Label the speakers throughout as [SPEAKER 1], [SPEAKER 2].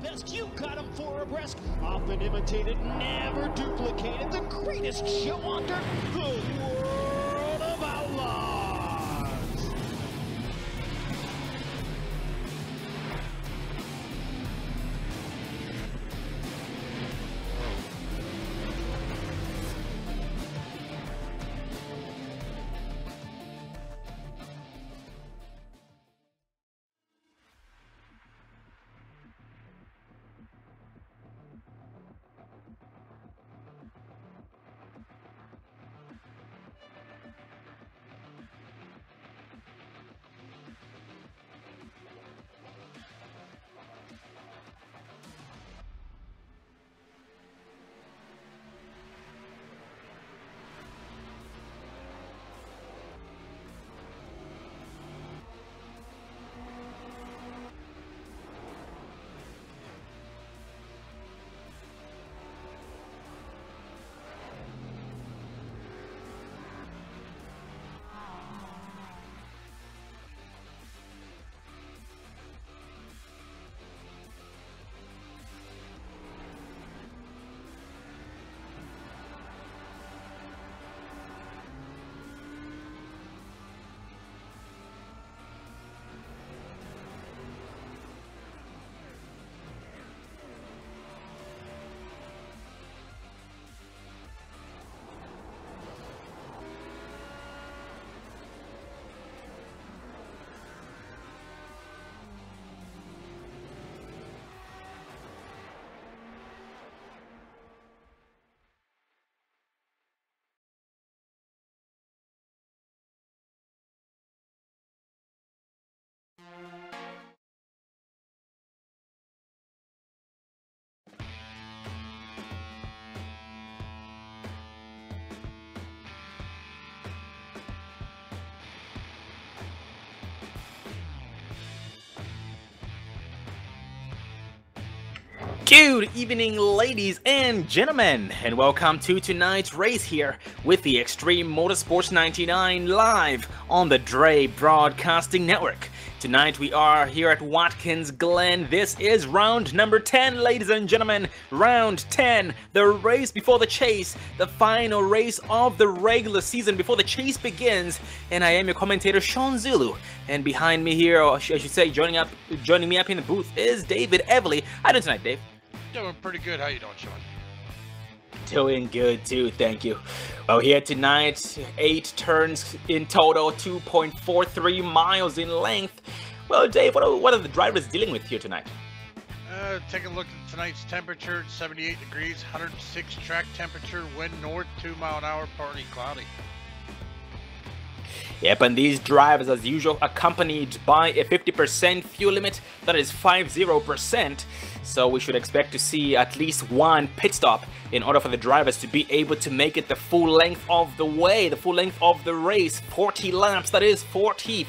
[SPEAKER 1] best, you got him for a breast. Often imitated, never duplicated. The greatest show on dirt, the World of Outlaws.
[SPEAKER 2] Good evening, ladies and gentlemen, and welcome to tonight's race here with the Extreme Motorsports 99 live on the Dre Broadcasting Network. Tonight we are here at Watkins, Glen. This is round number 10, ladies and gentlemen. Round 10, the race before the chase, the final race of the regular season before the chase begins. And I am your commentator, Sean Zulu. And behind me here, or I should say, joining me up in the booth is David Everly. How are you doing tonight, Dave?
[SPEAKER 3] Doing pretty good. How you doing, Sean?
[SPEAKER 2] Doing good too, thank you. Well, here tonight, 8 turns in total, 2.43 miles in length. Well, Dave, what are the drivers dealing with here tonight?
[SPEAKER 3] Take a look at tonight's temperature, 78 degrees, 106 track temperature, wind north, 2 mile an hour, partly cloudy.
[SPEAKER 2] Yep, and these drivers, as usual, accompanied by a 50% fuel limit, that is 50%. So we should expect to see at least one pit stop in order for the drivers to be able to make it the full length of the way, the full length of the race, 40 laps, that is 40.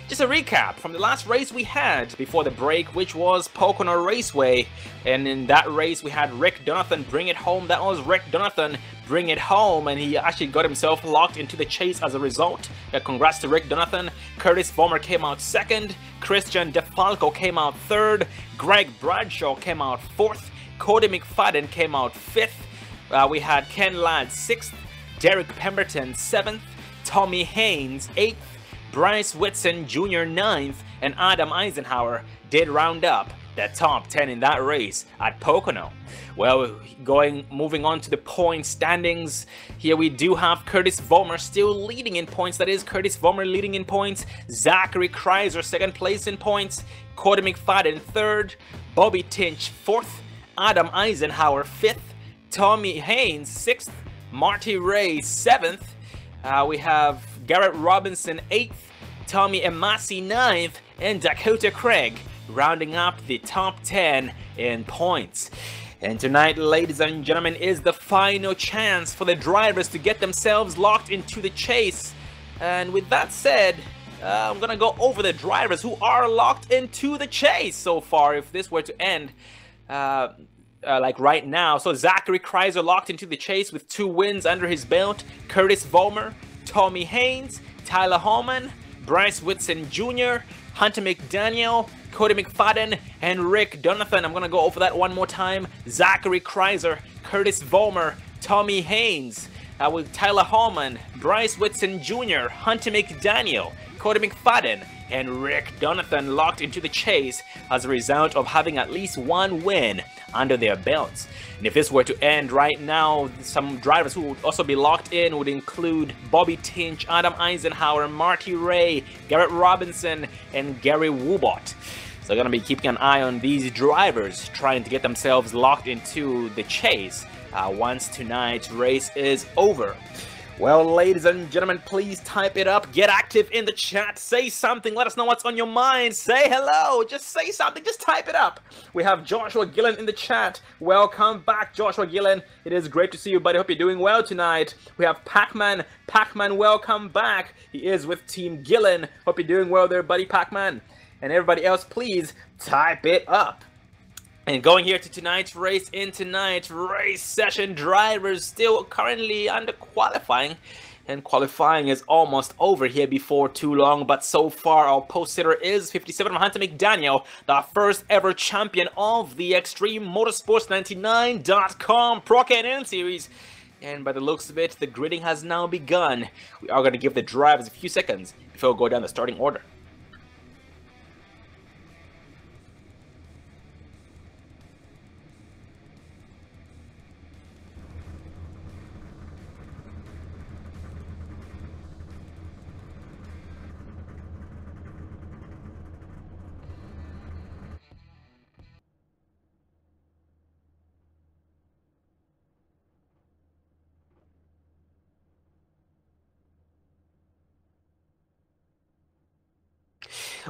[SPEAKER 2] Just a recap from the last race we had before the break, which was Pocono Raceway. And in that race, we had Rick Donathan bring it home. That was Rick Donathan bring it home, and he actually got himself locked into the chase as a result. Congrats to Rick Donathan. Curtis Vollmer came out second. Christian DeFalco came out third. Greg Bradshaw came out fourth. Cody McFadden came out fifth. We had Ken Ladd sixth. Derek Pemberton seventh. Tommy Haynes eighth. Bryce Whitson Jr. 9th, and Adam Eisenhower did round up the top 10 in that race at Pocono. Well, moving on to the point standings, here we do have Curtis Vollmer still leading in points. That is Curtis Vollmer leading in points. Zachary Kreiser second place in points. Cody McFadden third. Bobby Tinch fourth. Adam Eisenhower fifth. Tommy Haynes sixth. Marty Ray seventh. We have Garrett Robinson 8th, Tommy Amasi 9th, and Dakota Craig rounding up the top 10 in points. And tonight, ladies and gentlemen, is the final chance for the drivers to get themselves locked into the chase. And with that said, I'm gonna go over the drivers who are locked into the chase so far if this were to end like right now. So Zachary Kreiser locked into the chase with 2 wins under his belt. Curtis Vollmer, Tommy Haynes, Tyler Holman, Bryce Whitson Jr., Hunter McDaniel, Cody McFadden, and Rick Donathan. I'm going to go over that one more time. Zachary Kreiser, Curtis Vollmer, Tommy Haynes, with Tyler Hallman, Bryce Whitson Jr., Hunter McDaniel, Cody McFadden, and Rick Donathan locked into the chase as a result of having at least one win under their belts. And if this were to end right now, some drivers who would also be locked in would include Bobby Tinch, Adam Eisenhower, Marty Ray, Garrett Robinson, and Gary Woobot. So I'm going to be keeping an eye on these drivers, trying to get themselves locked into the chase once tonight's race is over. Well, ladies and gentlemen, please type it up. Get active in the chat. Say something. Let us know what's on your mind. Say hello. Just say something. Just type it up. We have Joshua Gillen in the chat. Welcome back, Joshua Gillen. It is great to see you, buddy. Hope you're doing well tonight. We have Pac-Man. Pac-Man, welcome back. He is with Team Gillen. Hope you're doing well there, buddy, Pac-Man. And everybody else, please type it up. And going here to tonight's race, in tonight's race session, drivers still currently under qualifying. And qualifying is almost over here before too long. But so far, our post sitter is 57 Hunter McDaniel, the first ever champion of the Extreme Motorsports 99.com Pro K&N Series. And by the looks of it, the gridding has now begun. We are going to give the drivers a few seconds before we go down the starting order.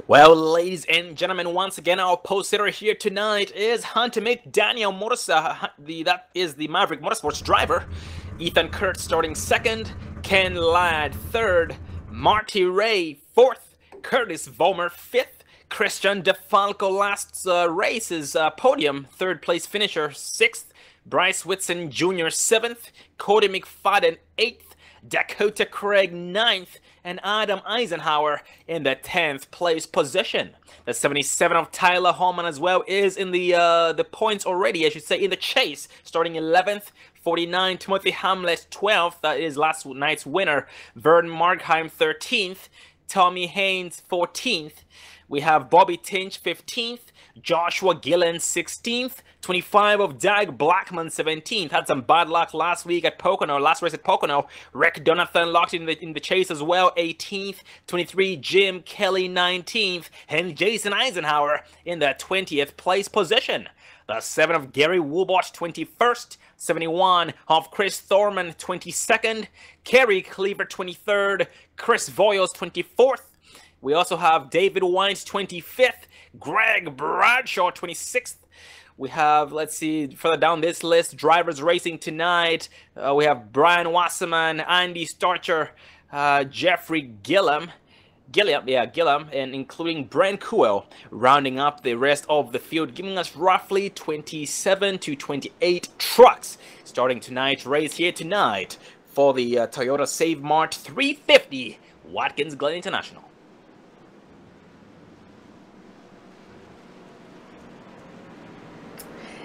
[SPEAKER 2] Well, ladies and gentlemen, once again, our post sitter here tonight is Hunter McDaniel, that is the Maverick Motorsports driver. Ethan Kurtz starting second, Ken Ladd third, Marty Ray fourth, Curtis Vollmer fifth, Christian DeFalco last race's podium, third place finisher sixth, Bryce Whitson Jr. seventh, Cody McFadden eighth, Dakota Craig ninth, and Adam Eisenhower in the 10th place position. The 77 of Tyler Hallman as well is in the points already, I should say, in the chase, starting 11th. 49, Timothy Hamlet 12th, that is last night's winner. Vern Markheim 13th, Tommy Haynes 14th. We have Bobby Tinch 15th, Joshua Gillen 16th, 25 of Doug Blackman 17th. Had some bad luck last week at Pocono, last race at Pocono. Rick Donathan locked in the chase as well, 18th. 23 Jim Kelly 19th, and Jason Eisenhower in the 20th place position. The 7 of Gary Woobot 21st, 71 of Chris Thorman 22nd, Kerry Cleaver 23rd, Chris Voiles 24th. We also have David Wines 25th, Greg Bradshaw 26th. We have, let's see, further down this list, drivers racing tonight. We have Brian Wasserman, Andy Starcher, Jeffrey Gillum, and including Brent Kuhl, rounding up the rest of the field, giving us roughly 27 to 28 trucks starting tonight's race here tonight for the Toyota Save Mart 350 Watkins Glen International.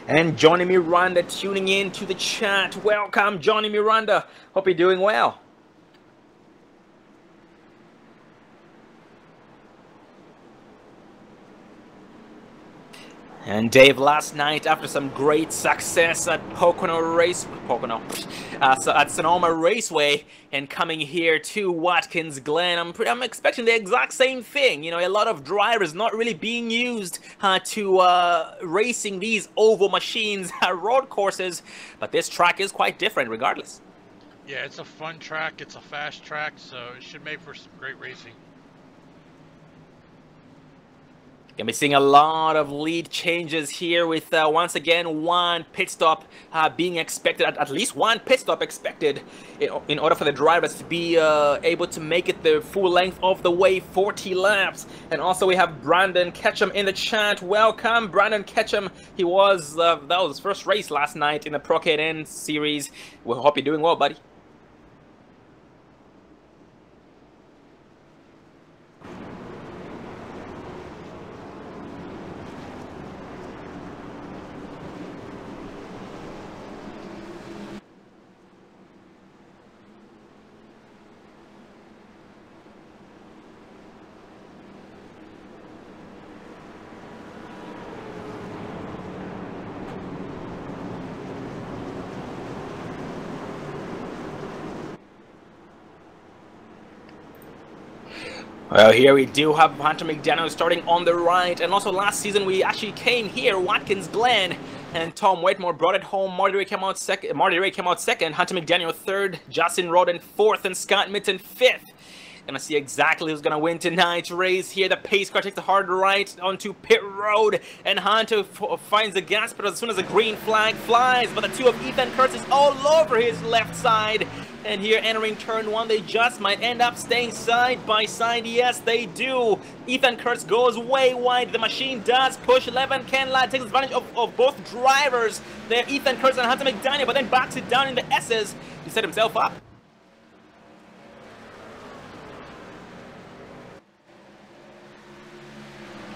[SPEAKER 2] And Johnny Miranda tuning in to the chat. Welcome, Johnny Miranda. Hope you're doing well. And Dave, last night, after some great success at at Sonoma Raceway, and coming here to Watkins Glen, I'm expecting the exact same thing. You know, a lot of drivers not really being used to racing these oval machines at road courses, but this track is quite different regardless.
[SPEAKER 3] Yeah, it's a fun track, it's a fast track, so it should make for some great racing.
[SPEAKER 2] Gonna be seeing a lot of lead changes here with once again one pit stop being expected, at least one pit stop expected in order for the drivers to be able to make it the full length of the way, 40 laps. And also we have Brandon Ketchum in the chat. Welcome, Brandon Ketchum. He was that was his first race last night in the Pro K&N series. We hope you're doing well, buddy. Well, here we do have Hunter McDaniel starting on the right, and also last season we actually came here, Watkins, Glen, and Tom Whitmore brought it home. Marty Ray came out second, Hunter McDaniel third, Justin Roden fourth, and Scott Mitten fifth. Gonna see exactly who's gonna win tonight's race here. The pace car takes the hard right onto pit road, and Hunter finds the gas pedal as soon as the green flag flies. But the two of Ethan Kurtz is all over his left side. And here entering turn one, they just might end up staying side by side. Yes, they do. Ethan Kurtz goes way wide. The machine does push 11. Ken Ladd takes advantage of both drivers there, Ethan Kurtz and Hunter McDaniel, but then backs it down in the S's to set himself up.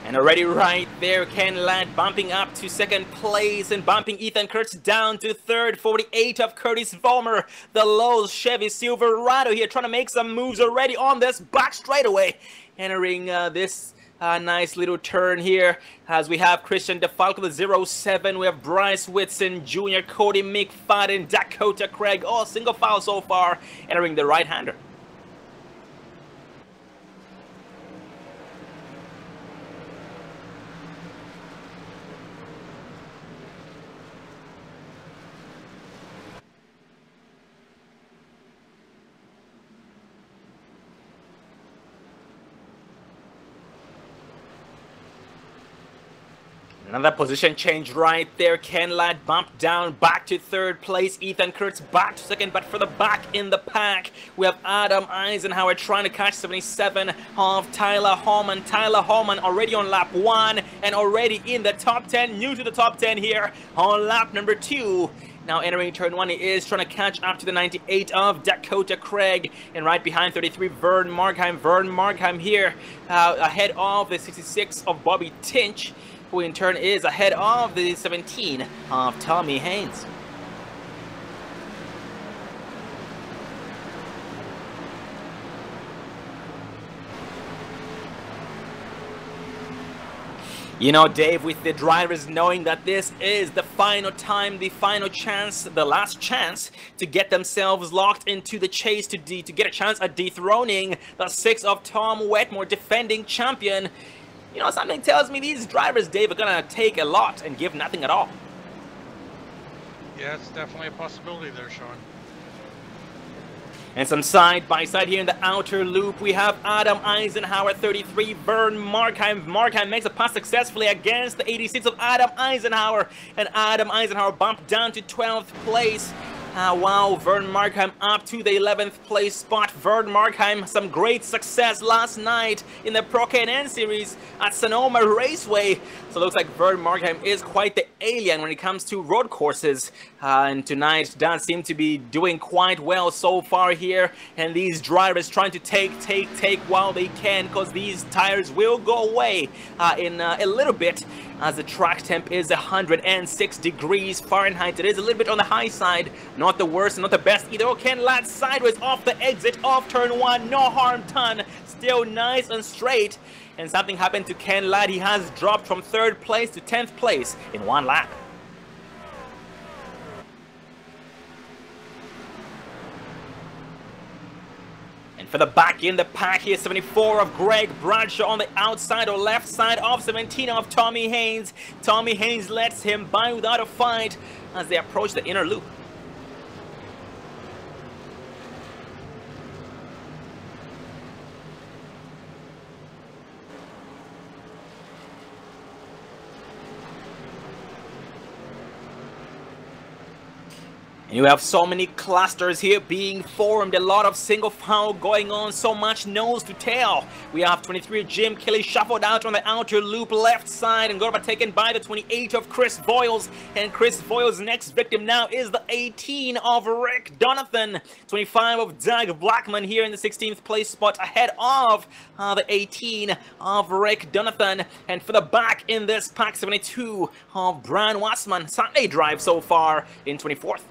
[SPEAKER 2] And already right there, Ken Ladd bumping up to second place and bumping Ethan Kurtz down to third. 48 of Curtis Vollmer, the Lowe's Chevy Silverado here, trying to make some moves already on this back straightaway. Entering this nice little turn here as we have Christian DeFalco, the 07. We have Bryce Whitson Jr., Cody McFadden, Dakota Craig, all single file so far, entering the right-hander. Another position change right there. Ken Ladd bumped down back to third place. Ethan Kurtz back to second, but for the back in the pack, we have Adam Eisenhower trying to catch 77 of Tyler Holman. Tyler Holman already on lap 1 and already in the top 10, new to the top 10 here on lap number 2. Now entering turn 1, he is trying to catch up to the 98 of Dakota Craig. And right behind 33, Vern Markheim. Vern Markheim here ahead of the 66 of Bobby Tinch, who in turn is ahead of the 17 of Tommy Haynes. You know, Dave, with the drivers knowing that this is the final time, the final chance, the last chance to get themselves locked into the chase to get a chance at dethroning the 6 of Tom Wetmore, defending champion. You know, something tells me these drivers, Dave, are gonna take a lot and give nothing at all.
[SPEAKER 3] Yeah, it's definitely a possibility there, Sean.
[SPEAKER 2] And some side-by-side here in the outer loop, we have Adam Eisenhower, 33, Vern Markheim. Markheim makes a pass successfully against the 86 of Adam Eisenhower. And Adam Eisenhower bumped down to 12th place. Wow, Vern Markheim up to the 11th place spot. Vern Markheim, some great success last night in the Pro K&N Series at Sonoma Raceway. So it looks like Vern Markheim is quite the alien when it comes to road courses. And tonight does seem to be doing quite well so far here. And these drivers trying to take while they can, because these tires will go away in a little bit, as the track temp is 106 degrees Fahrenheit. It is a little bit on the high side, not the worst, not the best either. Oh, Ken Ladd sideways off the exit of turn 1, no harm done, still nice and straight. And something happened to Ken Ladd. He has dropped from 3rd place to 10th place in 1 lap. For the back in the pack here, 74 of Greg Bradshaw on the outside or left side of 17 of Tommy Haynes. Tommy Haynes lets him by without a fight as they approach the inner loop. And you have so many clusters here being formed, a lot of single file going on, so much nose to tail. We have 23 Jim Kelly shuffled out on the outer loop left side and got taken by the 28 of Chris Voiles. And Chris Voiles' next victim now is the 18 of Rick Donathan. 25 of Doug Blackman here in the 16th place spot ahead of the 18 of Rick Donathan. And for the back in this pack, 72 of Brian Wassman. Sunday drive so far in 24th.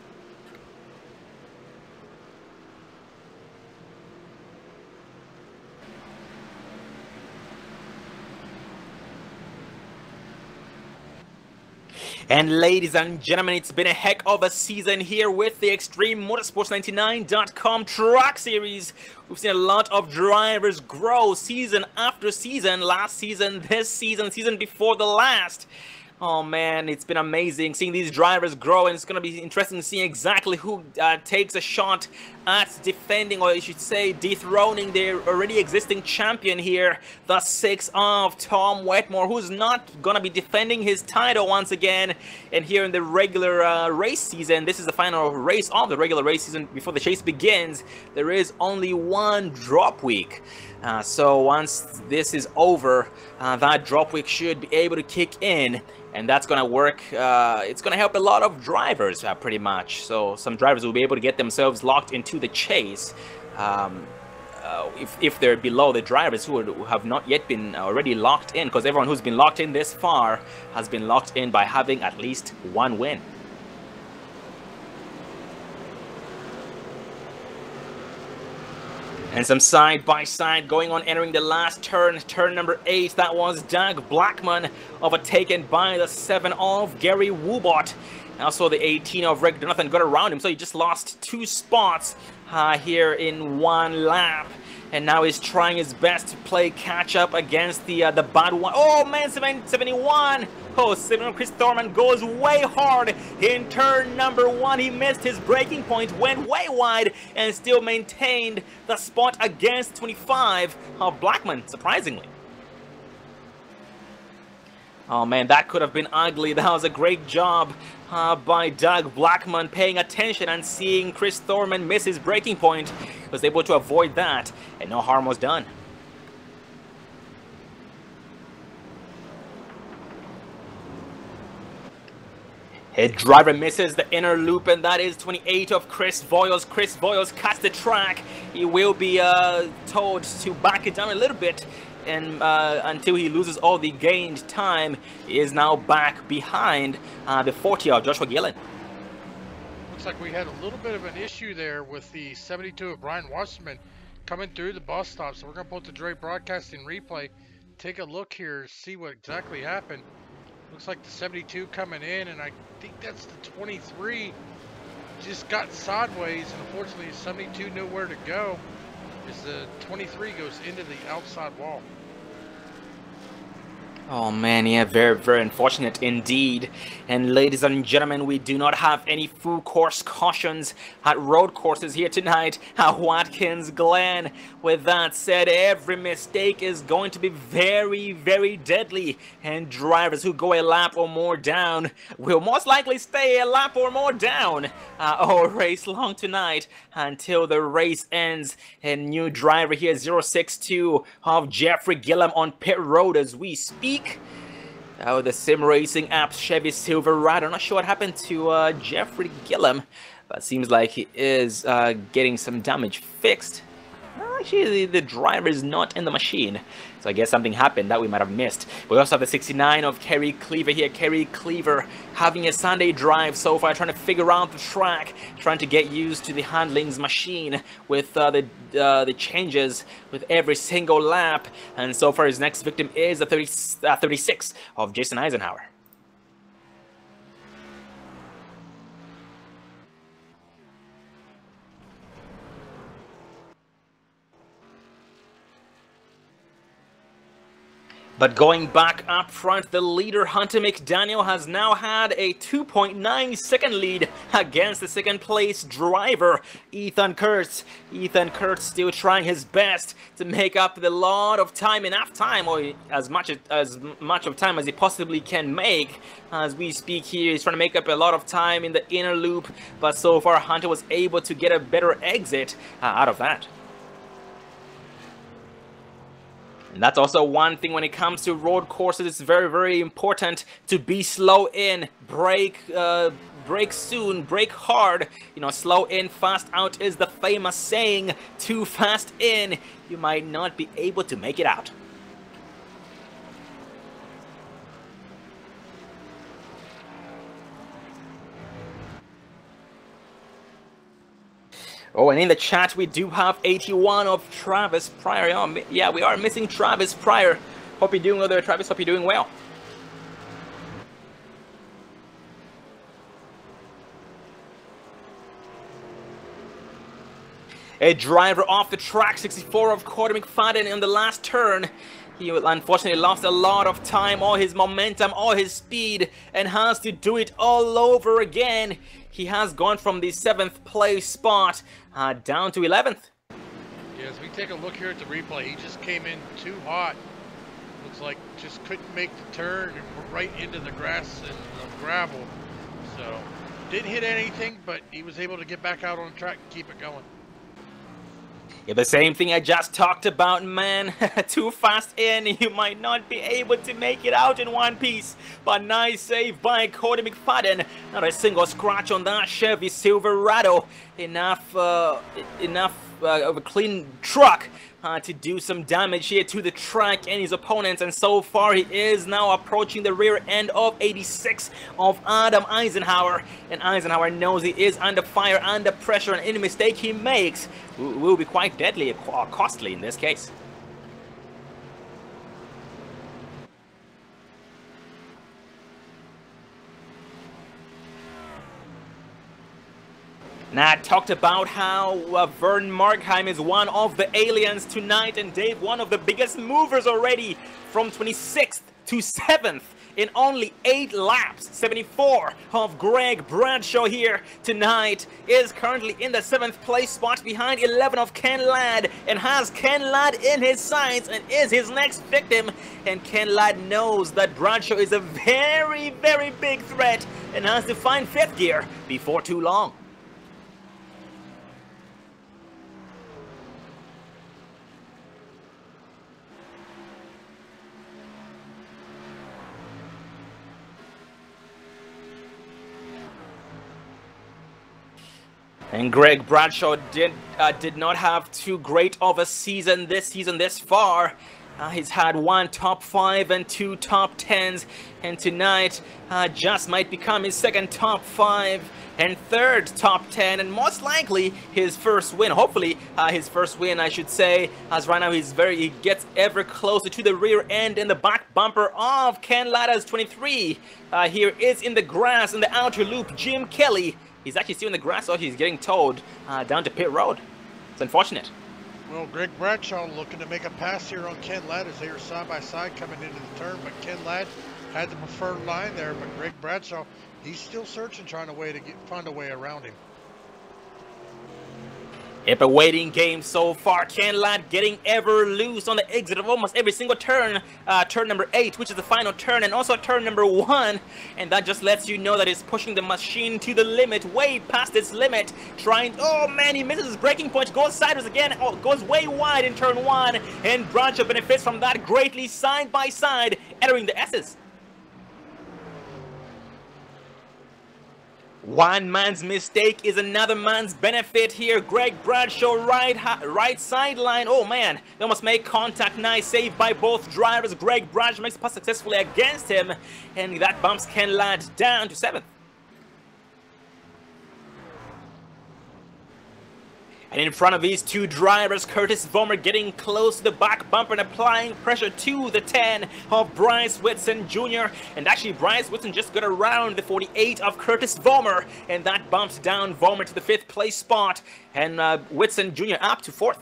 [SPEAKER 2] And ladies and gentlemen, it's been a heck of a season here with the Extreme Motorsports 99.com Track Series. We've seen a lot of drivers grow season after season, last season, this season, season before the last. Oh man, it's been amazing seeing these drivers grow, and it's going to be interesting seeing exactly who takes a shot at defending, or I should say dethroning their already existing champion here, the 6 of Tom Wetmore, who's not going to be defending his title once again. And here in the regular race season, this is the final race of the regular race season before the chase begins. There is only one drop week. So once this is over, that drop week should be able to kick in, and that's going to work. It's going to help a lot of drivers pretty much. So some drivers will be able to get themselves locked into the chase if they're below the drivers who have not yet been already locked in, because everyone who's been locked in this far has been locked in by having at least one win. And some side-by-side going on, entering the last turn, turn number 8. That was Doug Blackman, overtaken by the 7 of Gary Woobot. Also the 18 of Rick Jonathan got around him, so he just lost 2 spots here in one lap. And now he's trying his best to play catch-up against the bad one. Oh man, 71! Oh, 71, Chris Thorman goes way hard in turn number 1. He missed his braking point, went way wide, and still maintained the spot against 25 of Blackman, surprisingly. Oh man, that could have been ugly. That was a great job by Doug Blackman, paying attention and seeing Chris Thorman miss his braking point. He was able to avoid that, and no harm was done. A driver misses the inner loop, and that is 28 of Chris Voyles. Chris Voyles cuts the track. He will be told to back it down a little bit, and until he loses all the gained time. He is now back behind the 40 of Joshua Gillen.
[SPEAKER 3] Looks like we had a little bit of an issue there with the 72 of Brian Wasserman coming through the bus stop. So we're going to put the Dre Broadcasting replay, take a look here, see what exactly happened. Looks like the 72 coming in, and I think that's the 23. Just got sideways, and unfortunately the 72 knew where to go as the 23 goes into the outside wall.
[SPEAKER 2] Oh man, yeah, very, very unfortunate indeed. And ladies and gentlemen, we do not have any full course cautions at road courses here tonight at Watkins Glen. With that said, every mistake is going to be very, very deadly, and drivers who go a lap or more down will most likely stay a lap or more down all race long tonight until the race ends. And new driver here, 062 of Jeffrey Gillum on pit road as we speak. The sim racing app's Chevy Silverado. I'm not sure what happened to Jeffrey Gillum, but seems like he is getting some damage fixed. Actually, the driver is not in the machine, so I guess something happened that we might have missed. We also have the 69 of Kerry Cleaver here. Kerry Cleaver having a Sunday drive so far, trying to figure out the track, trying to get used to the handlings machine with the changes with every single lap. And so far, his next victim is the 36 of Jason Eisenhower. But going back up front, the leader, Hunter McDaniel, has now had a 2.9 second lead against the second place driver, Ethan Kurtz. Ethan Kurtz still trying his best to make up the lot of time, enough time, or as much of time as he possibly can make. As we speak here, he's trying to make up a lot of time in the inner loop, but so far Hunter was able to get a better exit out of that. And that's also one thing when it comes to road courses. It's very, very important to be slow in, brake soon, brake hard. You know, slow in, fast out is the famous saying. Too fast in, you might not be able to make it out. Oh, and in the chat we do have 81 of Travis Pryor. Oh, yeah, we are missing Travis Pryor. Hope you're doing well there, Travis. Hope you're doing well. A driver off the track, 64 of Cody McFadden in the last turn. He unfortunately lost a lot of time, all his momentum, all his speed, and has to do it all over again. He has gone from the 7th place spot down to 11th.
[SPEAKER 3] Yeah, as we take a look here at the replay, he just came in too hot. Looks like just couldn't make the turn and we're right into the grass and the gravel. So, didn't hit anything, but he was able to get back out on the track and keep it going.
[SPEAKER 2] Yeah, the same thing I just talked about, man. Too fast in, you might not be able to make it out in one piece. But nice save by Cody McFadden. Not a single scratch on that Chevy Silverado. Enough of a clean truck to do some damage here to the track and his opponents, and so far he is now approaching the rear end of 86 of Adam Eisenhower, and Eisenhower knows he is under fire, under pressure, and any mistake he makes will be quite deadly or costly in this case. Now, I talked about how Vern Markheim is one of the aliens tonight, and Dave, one of the biggest movers already, from 26th to 7th in only 8 laps. 74 of Greg Bradshaw here tonight is currently in the 7th place spot behind 11 of Ken Ladd, and has Ken Ladd in his sights and is his next victim. And Ken Ladd knows that Bradshaw is a very, very big threat and has to find 5th gear before too long. And Greg Bradshaw did not have too great of a season this far. He's had 1 top 5 and 2 top 10s, and tonight just might become his 2nd top 5 and 3rd top 10, and most likely his first win. Hopefully his first win, I should say, as right now he gets ever closer to the rear end and the back bumper of Ken Ladd's 23. Here is in the grass in the outer loop, Jim Kelly. He's actually still in the grass, so he's getting towed down to pit road. It's unfortunate.
[SPEAKER 3] Well, Greg Bradshaw looking to make a pass here on Ken Ladd as they were side by side coming into the turn, but Ken Ladd had the preferred line there, but Greg Bradshaw, he's still searching, trying to find a way around him.
[SPEAKER 2] Yep, a waiting game so far. Ken Ladd getting ever loose on the exit of almost every single turn. Turn number 8, which is the final turn, and also turn number 1. And that just lets you know that he's pushing the machine to the limit, way past its limit. Trying, oh man, he misses his braking point, goes sideways again, goes way wide in turn 1. And Bradshaw benefits from that greatly side by side, entering the S's. One man's mistake is another man's benefit here. Greg Bradshaw right sideline. Oh man, they almost make contact. Nice save by both drivers. Greg Bradshaw makes a pass successfully against him, and that bumps Ken Ladd down to 7th. And in front of these two drivers, Curtis Vollmer getting close to the back bumper and applying pressure to the 10 of Bryce Whitson Jr. And actually, Bryce Whitson just got around the 48 of Curtis Vollmer, and that bumps down Vollmer to the 5th place spot, and Whitson Jr. up to 4th.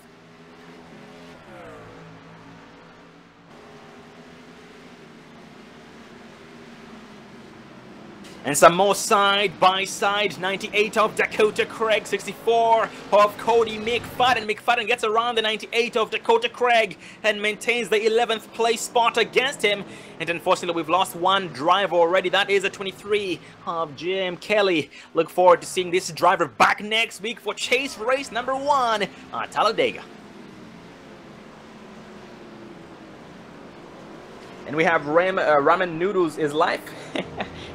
[SPEAKER 2] And some more side-by-side, 98 of Dakota Craig, 64 of Cody McFadden. McFadden gets around the 98 of Dakota Craig and maintains the 11th place spot against him. And unfortunately, we've lost one driver already. That is a 23 of Jim Kelly. Look forward to seeing this driver back next week for chase race number 1 at Talladega. And we have Ramen Noodles is live.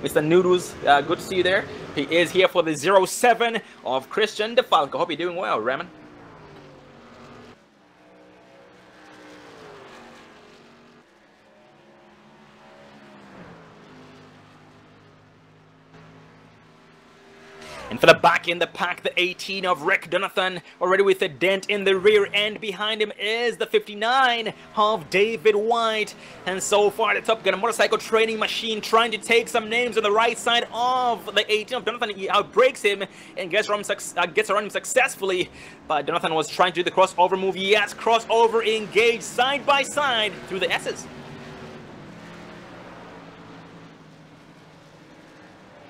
[SPEAKER 2] Mr. Noodles, good to see you there. He is here for the 07 of Christian DeFalco. Hope you're doing well, Ramen. And for the back in the pack, the 18 of Rick Donathan, already with a dent in the rear end. Behind him is the 59 of David White. And so far, the Top Gun motorcycle training machine trying to take some names on the right side of the 18 of Donathan. He outbreaks him and gets around him successfully. But Donathan was trying to do the crossover move. Yes, crossover engaged side by side through the S's.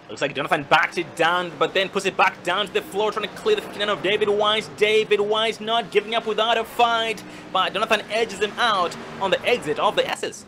[SPEAKER 2] Looks like Jonathan backs it down, but then puts it back down to the floor, trying to clear the 59 of David Wise. David Wise not giving up without a fight, but Jonathan edges him out on the exit of the S's.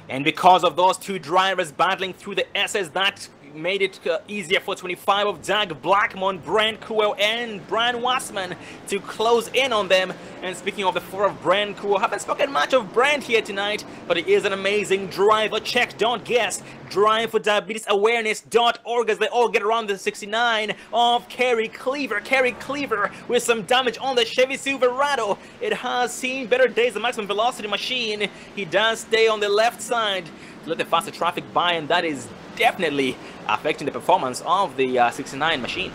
[SPEAKER 2] And because of those two drivers battling through the S's, that made it easier for 25 of Doug Blackmon, Brent Kuo, and Brian Wassman to close in on them. And speaking of the 4 of Brent Kuo, haven't spoken much of Brent here tonight, but he is an amazing driver. Check, don't guess. DriveForDiabetesAwareness.org as they all get around the 69 of Kerry Cleaver. Kerry Cleaver with some damage on the Chevy Silverado. It has seen better days, the maximum velocity machine. He does stay on the left side to let the faster traffic by, and that is definitely affecting the performance of the 69 machine.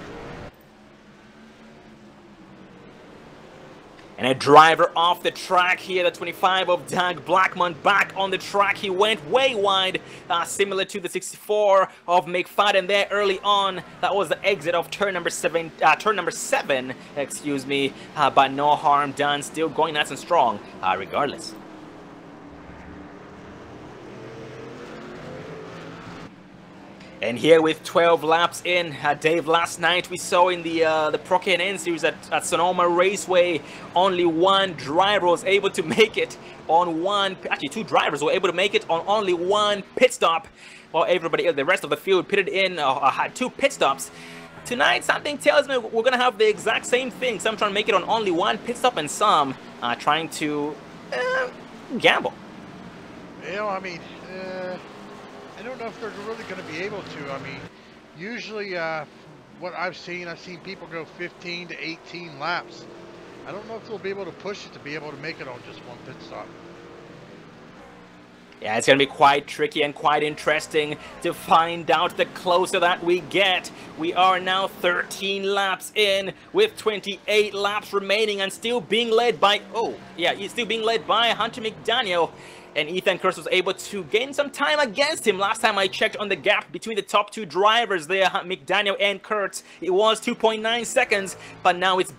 [SPEAKER 2] And a driver off the track here, the 25 of Doug Blackmon back on the track. He went way wide, similar to the 64 of McFadden there early on. That was the exit of turn number 7, excuse me, but no harm done. Still going nice and strong, regardless. And here with 12 laps in, Dave, last night we saw in the Pro K&N series at Sonoma Raceway, only one driver was able to make it on actually 2 drivers were able to make it on only 1 pit stop, while everybody else, the rest of the field pitted in, had 2 pit stops. Tonight, something tells me we're going to have the exact same thing. Some trying to make it on only 1 pit stop and some trying to gamble.
[SPEAKER 3] You know, I mean, I don't know if they're really going to be able to. I mean, usually what I've seen people go 15 to 18 laps. I don't know if they'll be able to push it to be able to make it on just 1 pit stop.
[SPEAKER 2] Yeah, it's going to be quite tricky and quite interesting to find out the closer that we get. We are now 13 laps in with 28 laps remaining and still being led by, still being led by Hunter McDaniel. And Ethan Kurtz was able to gain some time against him. Last time I checked on the gap between the top 2 drivers there, McDaniel and Kurtz, it was 2.9 seconds, but now it's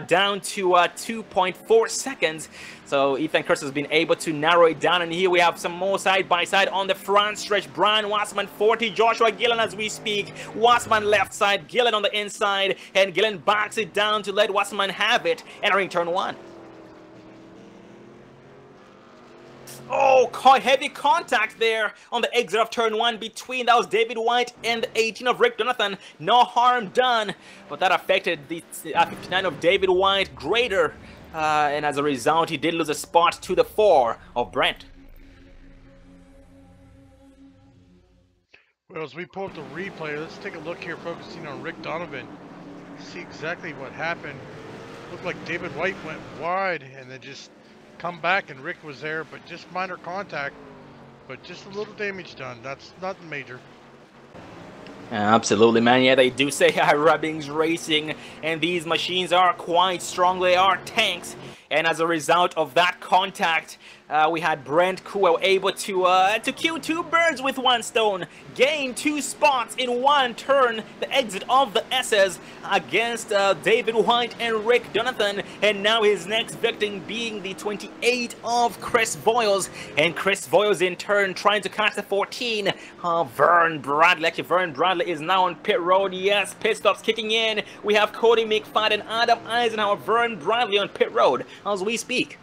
[SPEAKER 2] down to 2.4 seconds. So Ethan Kurtz has been able to narrow it down, and here we have some more side-by-side on the front stretch. Brian Wassman 40, Joshua Gillen as we speak. Wassman left side, Gillen on the inside, and Gillen backs it down to let Wassman have it, entering turn 1. Oh, heavy contact there on the exit of turn 1 between, that was David White and the 18 of Rick Donathan. No harm done, but that affected the 59 of David White greater, and as a result, he did lose a spot to the 4 of Brent.
[SPEAKER 3] Well, as we pull up the replay, let's take a look here, focusing on Rick Donovan. See exactly what happened. Looked like David White went wide and then just come back, and Rick was there, but just minor contact, but just a little damage done. That's nothing major.
[SPEAKER 2] Absolutely, man. Yeah, they do say Rubbings Racing, and these machines are quite strong. They are tanks, and as a result of that contact, we had Brent Kuo able to kill 2 birds with 1 stone, gain 2 spots in 1 turn, the exit of the S's against David White and Rick Donathan, and now his next victim being the 28 of Chris Voiles, and Chris Voiles in turn trying to catch the 14 of Vern Bradley. Actually, Vern Bradley is now on pit road. Yes, pit stops kicking in. We have Cody McFadden, Adam Eisenhower, Vern Bradley on pit road as we speak.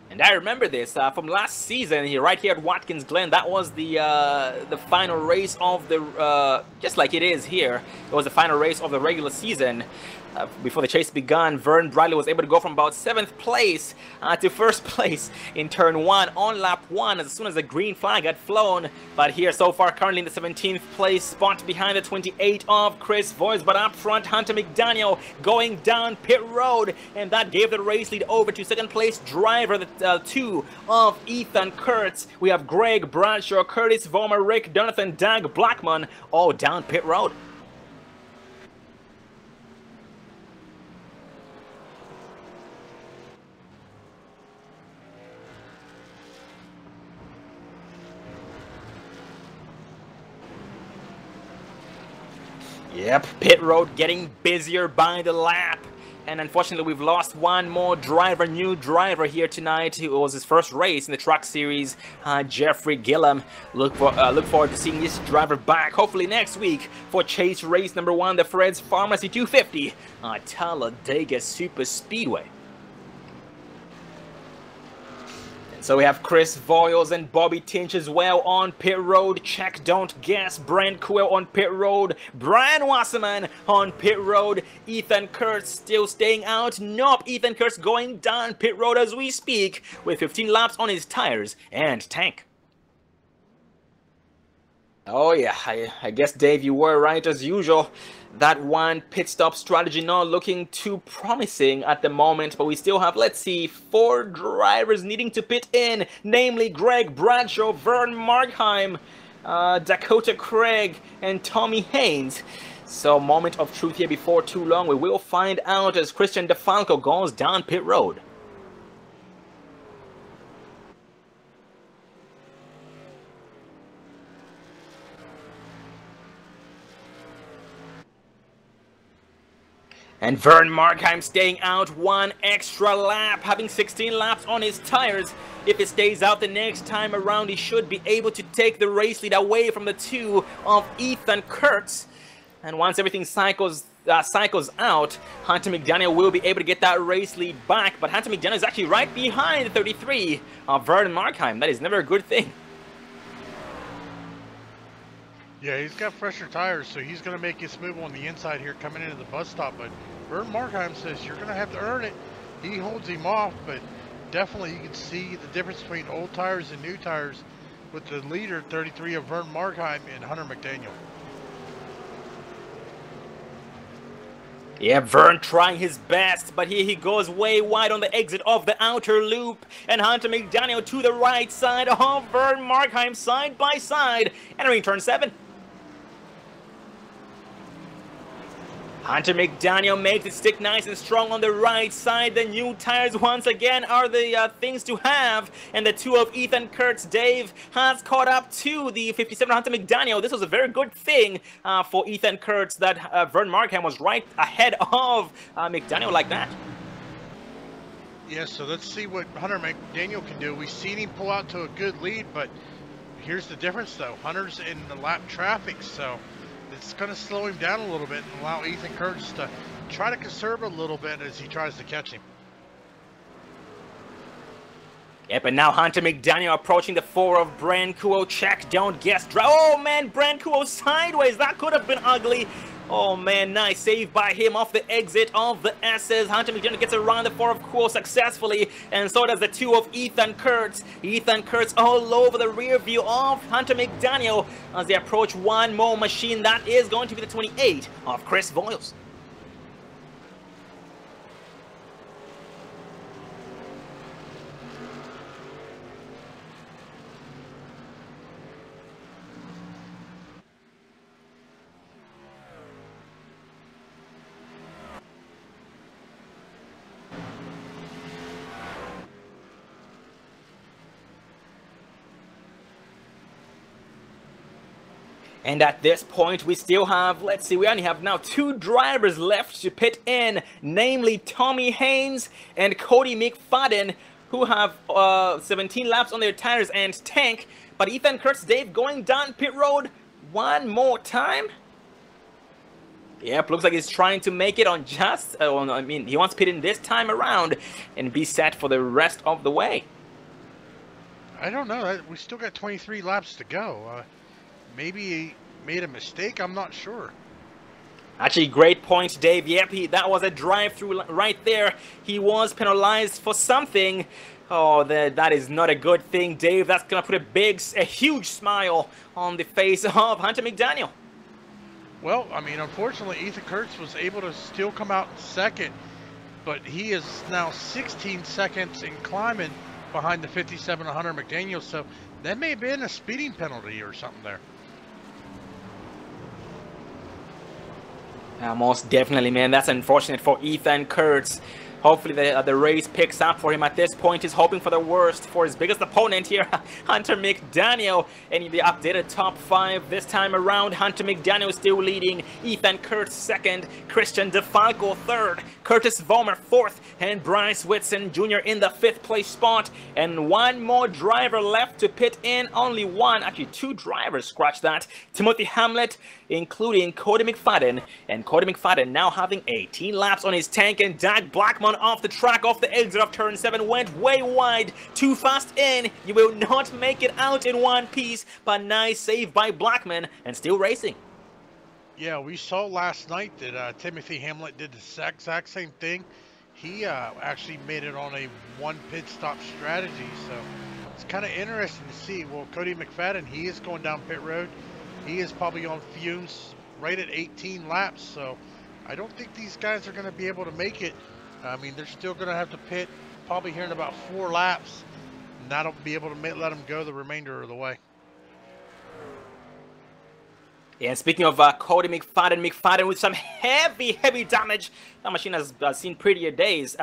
[SPEAKER 2] And I remember this from last season here, right here at Watkins Glen. That was the final race of the, just like it is here. It was the final race of the regular season. before the chase began, Vern Bradley was able to go from about 7th place to 1st place in turn 1 on lap 1 as soon as the green flag had flown. But here so far, currently in the 17th place spot behind the 28 of Chris Voice, but up front, Hunter McDaniel going down pit road, and that gave the race lead over to 2nd place driver, the 2 of Ethan Kurtz. We have Greg Bradshaw, Curtis Vollmer, Rick Jonathan, Doug Blackman, all down pit road. Yep, pit road getting busier by the lap. And unfortunately, we've lost one more driver, new driver here tonight. It was his first race in the Truck Series, Jeffrey Gillum. Look forward to seeing this driver back, hopefully next week, for chase race number 1, the Fred's Pharmacy 250, Talladega Super Speedway. So we have Chris Voiles and Bobby Tinch as well on pit road. Check, don't guess. Brent Kuel on pit road. Brian Wasserman on pit road. Ethan Kurtz still staying out. Nope, Ethan Kurtz going down pit road as we speak with 15 laps on his tires and tank. Oh yeah, I guess, Dave, you were right as usual. That one pit stop strategy not looking too promising at the moment, but we still have, let's see, 4 drivers needing to pit in, namely Greg Bradshaw, Vern Markheim, Dakota Craig, and Tommy Haynes. So, moment of truth here before too long. We will find out as Christian DeFalco goes down pit road. And Vern Markheim staying out 1 extra lap, having 16 laps on his tires. If he stays out the next time around, he should be able to take the race lead away from the 2 of Ethan Kurtz. And once everything cycles out, Hunter McDaniel will be able to get that race lead back. But Hunter McDaniel is actually right behind the 33 of Vern Markheim. That is never a good thing.
[SPEAKER 3] Yeah, he's got fresher tires, so he's going to make his move on the inside here coming into the bus stop. But Vern Markheim says you're going to have to earn it. He holds him off, but definitely you can see the difference between old tires and new tires with the leader, 33 of Vern Markheim, and Hunter McDaniel.
[SPEAKER 2] Yeah, Vern trying his best, but here he goes way wide on the exit of the outer loop. And Hunter McDaniel to the right side of Vern Markheim, side by side, entering turn 7. Hunter McDaniel makes it stick nice and strong on the right side. The new tires once again are the things to have. And the 2 of Ethan Kurtz, Dave, has caught up to the 57 Hunter McDaniel. This was a very good thing for Ethan Kurtz that Vern Markheim was right ahead of McDaniel like that.
[SPEAKER 3] Yeah, so let's see what Hunter McDaniel can do. We've seen him pull out to a good lead, but here's the difference though. Hunter's in the lap traffic, so it's going to slow him down a little bit and allow Ethan Kurtz to try to conserve a little bit as he tries to catch him.
[SPEAKER 2] Yep, and now Hunter McDaniel approaching the 4 of Brancuo. Check, don't guess. Oh man, Brancuo sideways. That could have been ugly. Oh man, nice save by him off the exit of the S's. Hunter McDaniel gets around the 4 of Kuo successfully, and so does the 2 of Ethan Kurtz. Ethan Kurtz all over the rear view of Hunter McDaniel as they approach one more machine. That is going to be the 28 of Chris Voiles. And at this point, we still have, let's see, we only have now 2 drivers left to pit in, namely Tommy Haynes and Cody McFadden, who have 17 laps on their tires and tank. But Ethan Kurtz, Dave, going down pit road one more time. Yep, looks like he's trying to make it on just, I mean, he wants to pit in this time around and be set for the rest of the way.
[SPEAKER 3] I don't know. We still got 23 laps to go. Maybe he made a mistake. I'm not sure.
[SPEAKER 2] Actually, great point, Dave. Yep, that was a drive-through right there. He was penalized for something. Oh, that is not a good thing, Dave. That's going to put a huge smile on the face of Hunter McDaniel.
[SPEAKER 3] Well, I mean, unfortunately, Ethan Kurtz was able to still come out in second, but he is now 16 seconds in climbing behind the 57 Hunter McDaniel, so that may have been a speeding penalty or something there.
[SPEAKER 2] Most definitely, man. That's unfortunate for Ethan Kurtz. Hopefully the race picks up for him at this point. He's hoping for the worst for his biggest opponent here, Hunter McDaniel. And in the updated top 5 this time around, Hunter McDaniel still leading, Ethan Kurtz second, Christian DeFalco third, Curtis Vollmer fourth, and Bryce Whitson Jr. in the 5th place spot. And one more driver left to pit in. Only one, actually 2 drivers, scratch that. Timothy Hamlet, including Cody McFadden. And Cody McFadden now having 18 laps on his tank, and Doug Blackmon off the track, off the exit of turn 7, went way wide, too fast in. You will not make it out in one piece, but nice save by Blackmon, and still racing.
[SPEAKER 3] Yeah, we saw last night that Timothy Hamlet did the exact same thing. He actually made it on a 1 pit stop strategy, so it's kind of interesting to see. Well, Cody McFadden, he is going down pit road. He is probably on fumes right at 18 laps, so I don't think these guys are going to be able to make it. I mean, they're still going to have to pit probably here in about 4 laps, and that'll be able to let them go the remainder of the way.
[SPEAKER 2] Yeah, and speaking of Cody McFadden with some heavy damage. That machine has seen prettier days.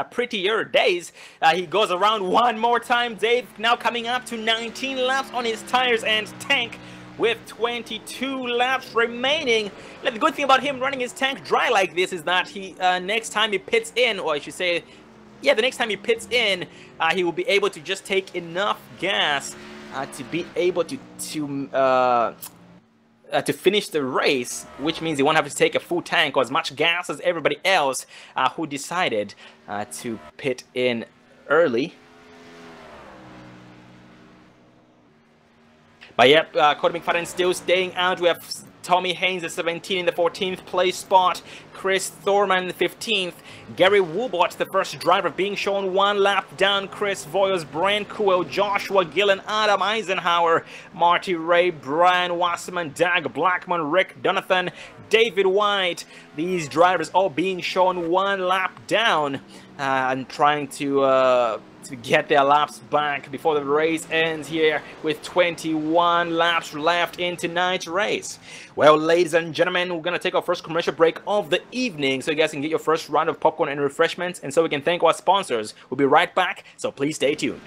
[SPEAKER 2] He goes around one more time, Dave, now coming up to 19 laps on his tires and tank, with 22 laps remaining. Now, the good thing about him running his tank dry like this is that he next time he pits in, or I should say, yeah, the next time he pits in, he will be able to just take enough gas to be able to finish the race, which means he won't have to take a full tank or as much gas as everybody else who decided to pit in early. But yep, Cody McFadden still staying out. We have Tommy Haynes at 17 in the 14th place spot. Chris Thorman in the 15th. Gary Woolbot, the first driver, being shown 1 lap down. Chris Voyos, Brent Kuhl, Joshua Gillen, Adam Eisenhower, Marty Ray, Brian Wasserman, Doug Blackmon, Rick Donathan, David White. These drivers all being shown 1 lap down and trying to get their laps back before the race ends here with 21 laps left in tonight's race. Well, ladies and gentlemen, we're going to take our first commercial break of the evening so you guys can get your first round of popcorn and refreshments, and so we can thank our sponsors. We'll be right back, so please stay tuned.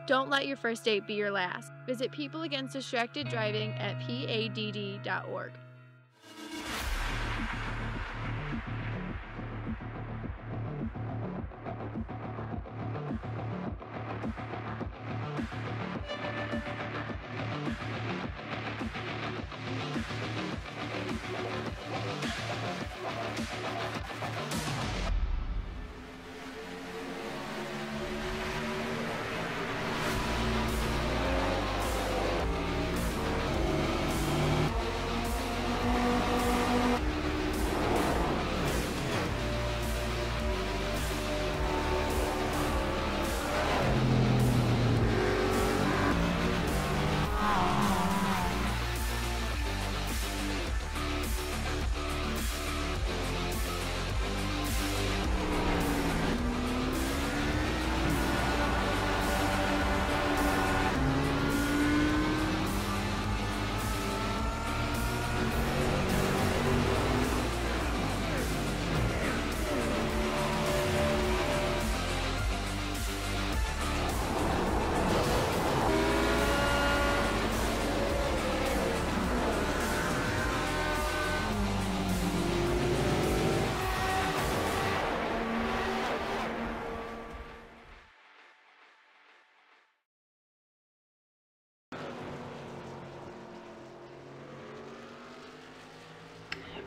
[SPEAKER 4] Don't let your first date be your last. Visit People Against Distracted Driving at PADD.org.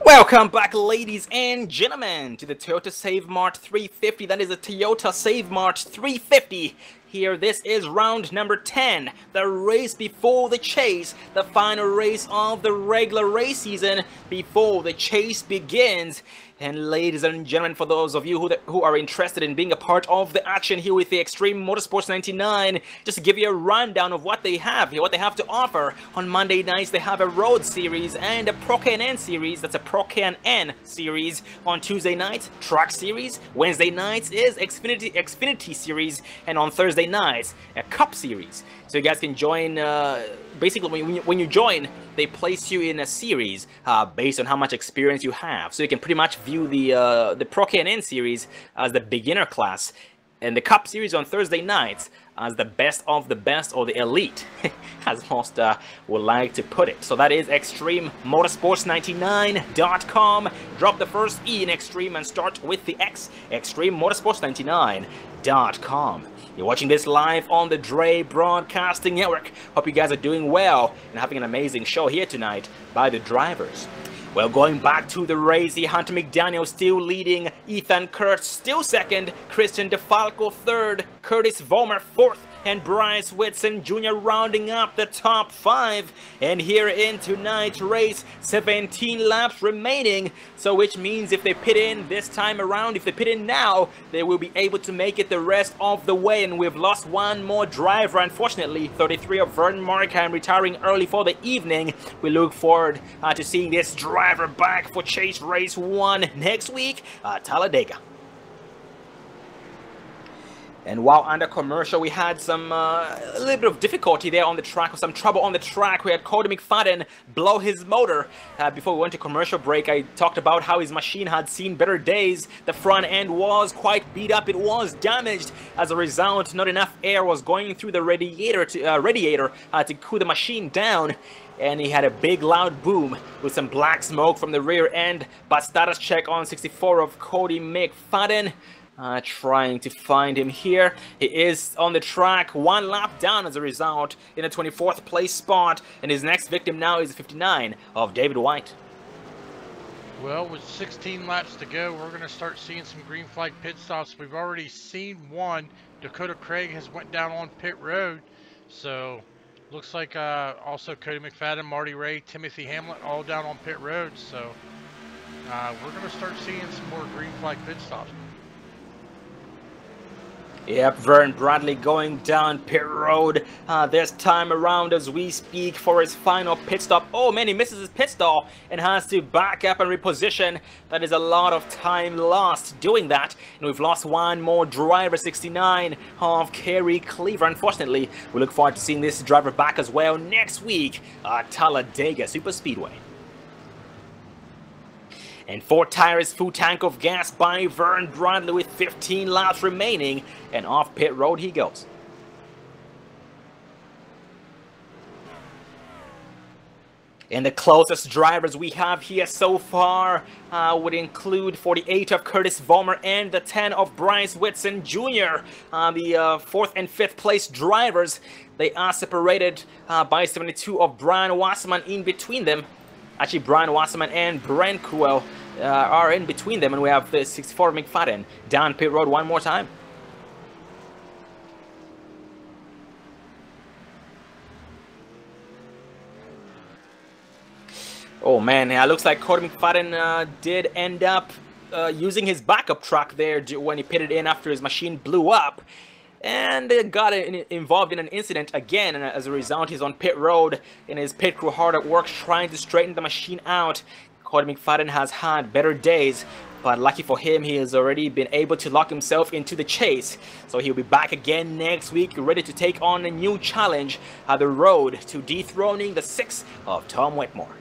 [SPEAKER 2] Welcome back, ladies and gentlemen, to the Toyota Save Mart 350. That is a Toyota Save Mart 350. Here, this is round number 10, the race before the chase, the final race of the regular race season before the chase begins. And ladies and gentlemen, for those of you who are interested in being a part of the action here with the Extreme Motorsports 99, just to give you a rundown of what they have to offer. On Monday nights, they have a Road Series and a Pro Can-N Series. That's a Pro Can-N Series. On Tuesday nights, Truck Series. Wednesday nights is Xfinity Series. And on Thursday nights, a Cup Series. So you guys can join, basically when you join, they place you in a series based on how much experience you have. So you can pretty much view the Pro Can-N Series as the beginner class, and the Cup Series on Thursday nights as the best of the best, or the elite, as most would like to put it. So that is ExtremeMotorsports99.com. Drop the first E in Extreme and start with the X, ExtremeMotorsports99.com. You're watching this live on the Dre Broadcasting Network. Hope you guys are doing well and having an amazing show here tonight by the drivers. Well, going back to the race, the Hunter McDaniel still leading, Ethan Kurtz still second, Christian DeFalco third, Curtis Vollmer fourth, and Bryce Whitson Jr. rounding up the top 5. And here in tonight's race, 17 laps remaining, so which means if they pit in this time around, if they pit in now, they will be able to make it the rest of the way. And we've lost one more driver, unfortunately. 33 of Vernon Markham retiring early for the evening. We look forward to seeing this driver back for Chase Race 1 next week at Talladega. And while under commercial, we had some a little bit of difficulty there on the track, or some trouble on the track. We had Cody McFadden blow his motor. Before we went to commercial break, I talked about how his machine had seen better days. The front end was quite beat up. It was damaged. As a result, not enough air was going through the radiator to cool the machine down. And he had a big loud boom with some black smoke from the rear end. But status check on 64 of Cody McFadden. Trying to find him here. He is on the track, one lap down as a result, in a 24th place spot, and his next victim now is 59 of David White.
[SPEAKER 3] Well, with 16 laps to go, we're going to start seeing some green flag pit stops. We've already seen one. Dakota Craig has went down on pit road, so looks like also Cody McFadden, Marty Ray, Timothy Hamlet all down on pit road, so we're going to start seeing some more green flag pit stops.
[SPEAKER 2] Yep, Vern Bradley going down pit road this time around as we speak for his final pit stop. Oh man, he misses his pit stop and has to back up and reposition. That is a lot of time lost doing that. And we've lost one more driver, 69 of Kerry Cleaver. Unfortunately, we look forward to seeing this driver back as well next week at Talladega Superspeedway. And 4 tires, full tank of gas by Vern Bradley with 15 laps remaining, and off pit road he goes. And the closest drivers we have here so far would include 48 of Curtis Vollmer and the 10 of Bryce Whitson Jr. The 4th and 5th place drivers, they are separated by 72 of Brian Wasserman in between them. Actually, Brian Wasserman and Brent Kuel are in between them, and we have the 64 McFadden down pit road one more time. Oh man, yeah, looks like Cody McFadden did end up using his backup truck there when he pitted in after his machine blew up, and got involved in an incident again, and as a result he's on pit road and his pit crew hard at work trying to straighten the machine out. Cody McFadden has had better days, but lucky for him, he has already been able to lock himself into the chase. So he'll be back again next week, ready to take on a new challenge, the road to dethroning the 6 of Tom Whitmore.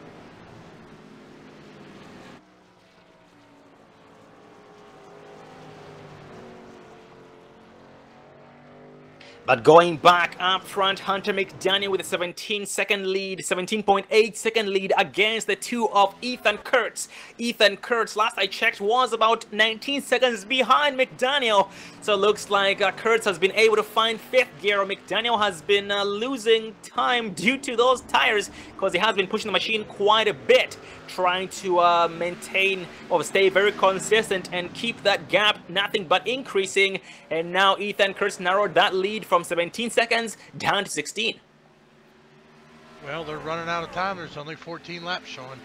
[SPEAKER 2] But going back up front, Hunter McDaniel with a 17-second lead, 17.8-second lead against the 2 of Ethan Kurtz. Ethan Kurtz, last I checked, was about 19 seconds behind McDaniel. So it looks like Kurtz has been able to find 5th gear. McDaniel has been losing time due to those tires because he has been pushing the machine quite a bit, trying to maintain or stay very consistent and keep that gap nothing but increasing. And now Ethan Kurtz narrowed that lead from 17 seconds down to 16.
[SPEAKER 3] Well, they're running out of time. There's only 14 laps showing.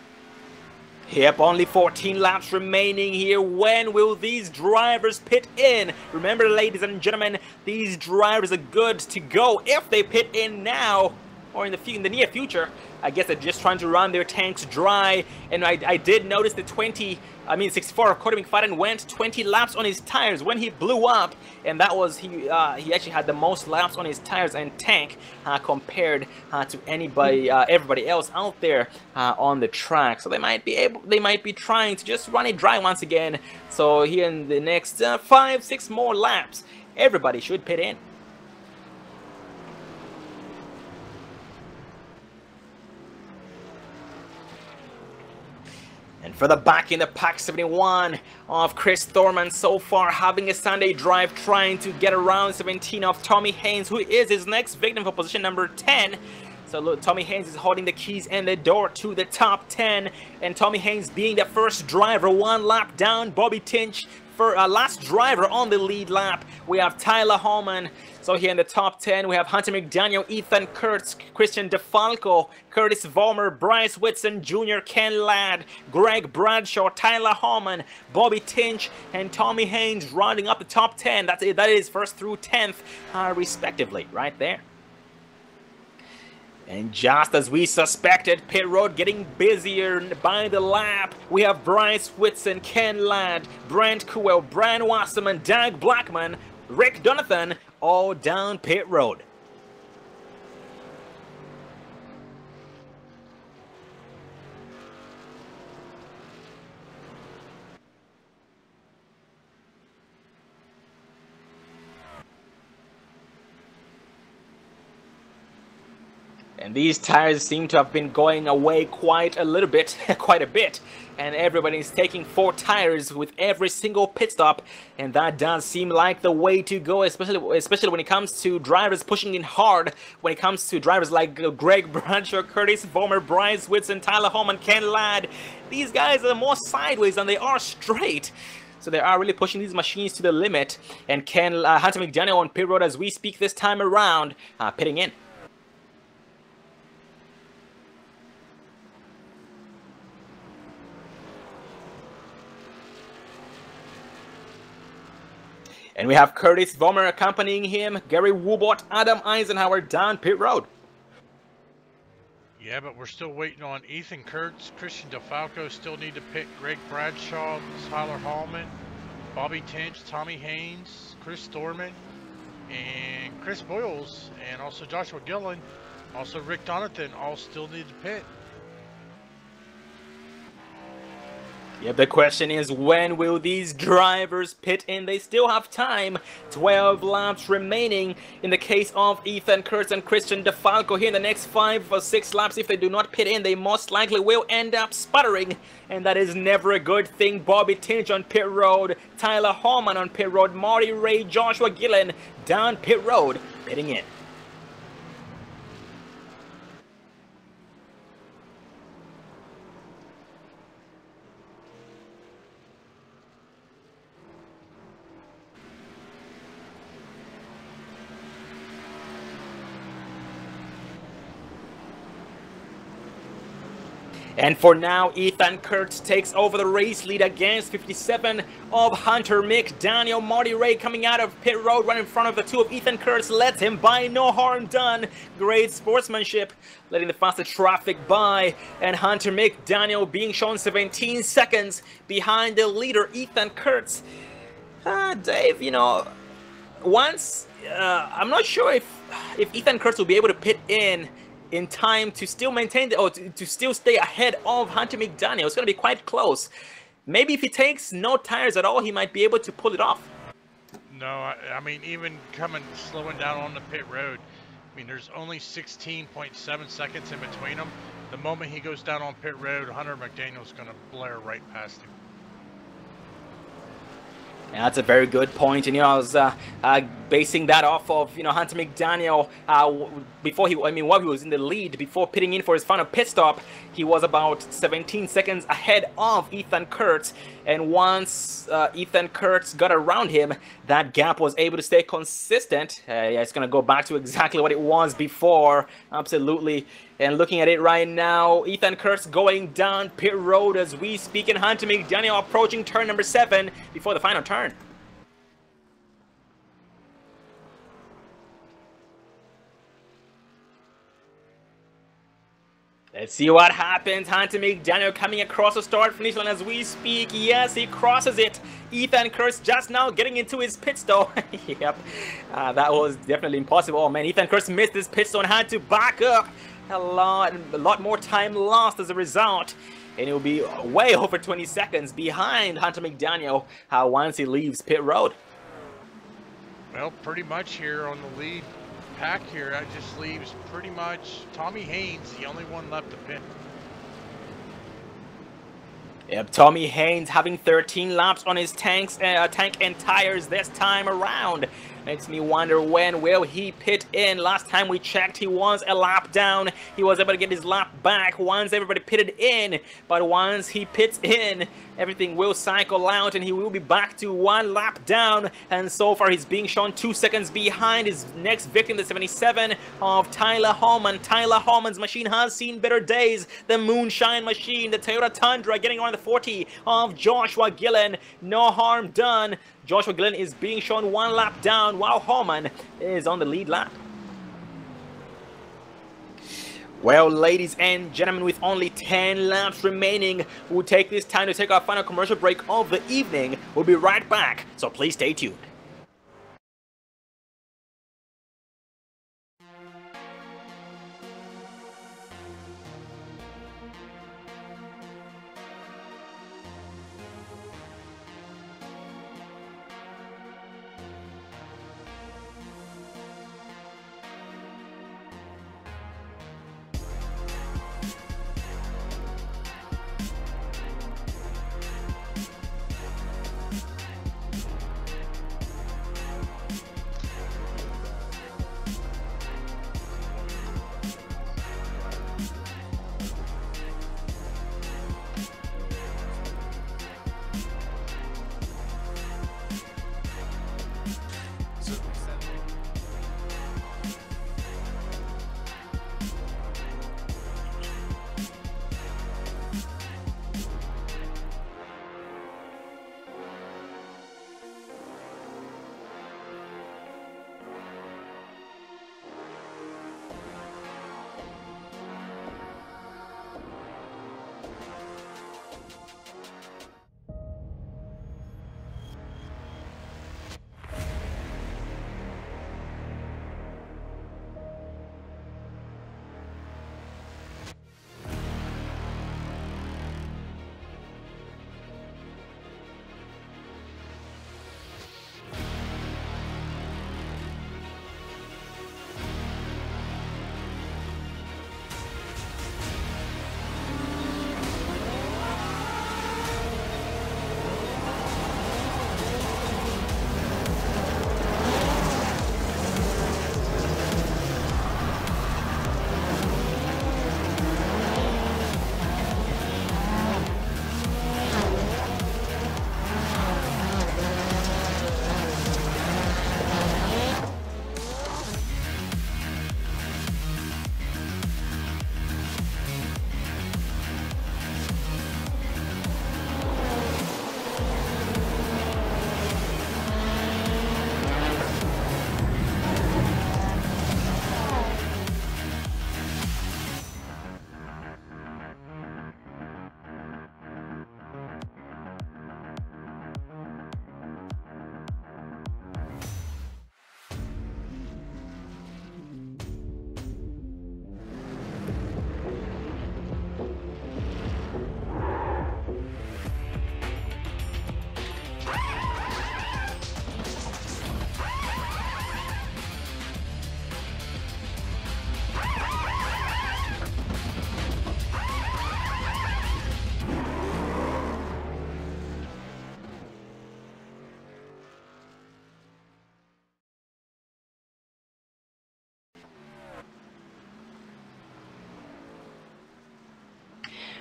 [SPEAKER 2] Yep, only 14 laps remaining here. When will these drivers pit in? Remember, ladies and gentlemen, these drivers are good to go if they pit in now or in the near future. I guess they're just trying to run their tanks dry. And I did notice the 64 of Cody McFadden went 20 laps on his tires when he blew up, and that was he actually had the most laps on his tires and tank compared to everybody else out there on the track. So they might be trying to just run it dry once again. So here in the next 5-6 more laps, everybody should pit in. And further back in the pack, 71 of Chris Thorman so far having a Sunday drive, trying to get around 17 of Tommy Haynes, who is his next victim for position number 10. So look, Tommy Haynes is holding the keys and the door to the top 10, and Tommy Haynes being the first driver, 1 lap down. Bobby Tinch for last driver on the lead lap. We have Tyler Holman. So here in the top 10, we have Hunter McDaniel, Ethan Kurtz, Christian DeFalco, Curtis Vollmer, Bryce Whitson Jr., Ken Ladd, Greg Bradshaw, Tyler Holman, Bobby Tinch, and Tommy Haynes rounding up the top 10. That is first through 10th, respectively, right there. And just as we suspected, pit road getting busier by the lap. We have Bryce Whitson, Ken Ladd, Brent Kuel, Brian Wasserman, Doug Blackman, Rick Donathan, all down pit road. And these tires seem to have been going away quite a bit, and everybody's taking 4 tires with every single pit stop, and that does seem like the way to go, especially when it comes to drivers pushing in hard, when it comes to drivers like Greg Bradshaw, Curtis Vollmer, Bryce Whitson, Tyler Holman, Ken Ladd. These guys are more sideways than they are straight. So they are really pushing these machines to the limit, and Hunter McDaniel on pit road as we speak this time around, pitting in. And we have Curtis Vollmer accompanying him, Gary Woobot, Adam Eisenhower down pit road.
[SPEAKER 3] Yeah, but we're still waiting on Ethan Kurtz, Christian DeFalco still need to pit, Greg Bradshaw, Tyler Hallman, Bobby Tinch, Tommy Haynes, Chris Thorman, and Chris Boyles, and also Joshua Gillen, also Rick Donathan, all still need to pit.
[SPEAKER 2] Yep, the question is, when will these drivers pit in? They still have time. 12 laps remaining in the case of Ethan Kurtz and Christian DeFalco here in the next 5 or 6 laps. If they do not pit in, they most likely will end up sputtering, and that is never a good thing. Bobby Tinge on pit road, Tyler Holman on pit road, Marty Ray, Joshua Gillen down pit road, pitting in. And for now, Ethan Kurtz takes over the race lead against 57 of Hunter Mick. Daniel Marty Ray coming out of pit road right in front of the 2 of Ethan Kurtz. Lets him by, no harm done. Great sportsmanship, letting the faster traffic by. And Hunter Mick, Daniel being shown 17 seconds behind the leader, Ethan Kurtz. Dave, you know, once, I'm not sure if Ethan Kurtz will be able to pit in time to still maintain the, to still stay ahead of Hunter McDaniel. It's going to be quite close. Maybe if he takes no tires at all, he might be able to pull it off.
[SPEAKER 3] No, I mean, even slowing down on the pit road, I mean, there's only 16.7 seconds in between them. The moment he goes down on pit road, Hunter McDaniel's going to blare right past him.
[SPEAKER 2] Yeah, that's a very good point, and you know, I was basing that off of, you know, Hunter McDaniel before while he was in the lead before pitting in for his final pit stop. He was about 17 seconds ahead of Ethan Kurtz, and once Ethan Kurtz got around him, that gap was able to stay consistent. Yeah, it's gonna go back to exactly what it was before, absolutely. And looking at it right now, Ethan Kurtz going down pit road as we speak, and Hunter McDaniel approaching turn number 7 before the final turn. Let's see what happens. Hunter McDaniel coming across the start finish line as we speak. Yes, he crosses it. Ethan Kurtz just now getting into his pit stop. Yep, that was definitely impossible. Oh man, Ethan Kurtz missed his pit stop and had to back up. A lot more time lost as a result, and he'll be way over 20 seconds behind Hunter McDaniel once he leaves pit road.
[SPEAKER 3] Well, pretty much here on the lead pack here, that just leaves pretty much Tommy Haynes, the only one left to pit.
[SPEAKER 2] Yep, Tommy Haynes having 13 laps on his tank and tires this time around. Makes me wonder, when will he pit in? Last time we checked, he was a lap down. He was able to get his lap back once everybody pitted in. But once he pits in, everything will cycle out and he will be back to 1 lap down. And so far, he's being shown 2 seconds behind his next victim, the 77 of Tyler Holman. Tyler Holman's machine has seen better days. The Moonshine machine, the Toyota Tundra, getting around the 40 of Joshua Gillen. No harm done. Joshua Glen is being shown 1 lap down while Holman is on the lead lap. Well, ladies and gentlemen, with only 10 laps remaining, we'll take this time to take our final commercial break of the evening. We'll be right back, so please stay tuned.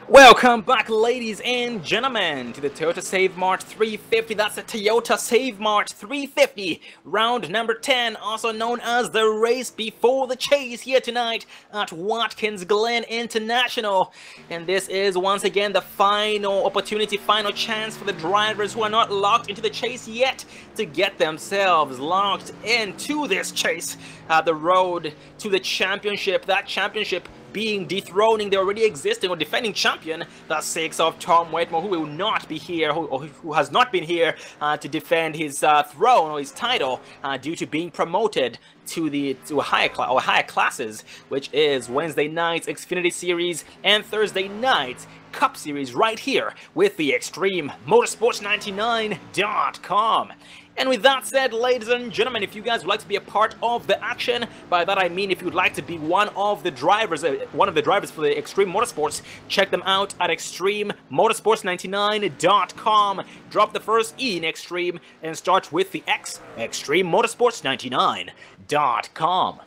[SPEAKER 2] Welcome back, ladies and gentlemen, to the Toyota Save Mart 350. That's the Toyota Save Mart 350, round number 10, also known as the race before the chase, here tonight at Watkins Glen International. And this is once again the final opportunity, final chance for the drivers who are not locked into the chase yet to get themselves locked into this chase. The road to the championship, that championship being dethroning the already existing or defending champion, the six of Tom Whitmore, who will not be here, who has not been here to defend his throne or his title due to being promoted to higher classes, which is Wednesday night's Xfinity Series and Thursday night's Cup Series right here with the Extreme Motorsports 99.com. And with that said, ladies and gentlemen, if you guys would like to be a part of the action, by that I mean if you'd like to be one of the drivers for the Extreme Motorsports, check them out at extrememotorsports99.com. Drop the first E in Extreme and start with the X, extrememotorsports99.com.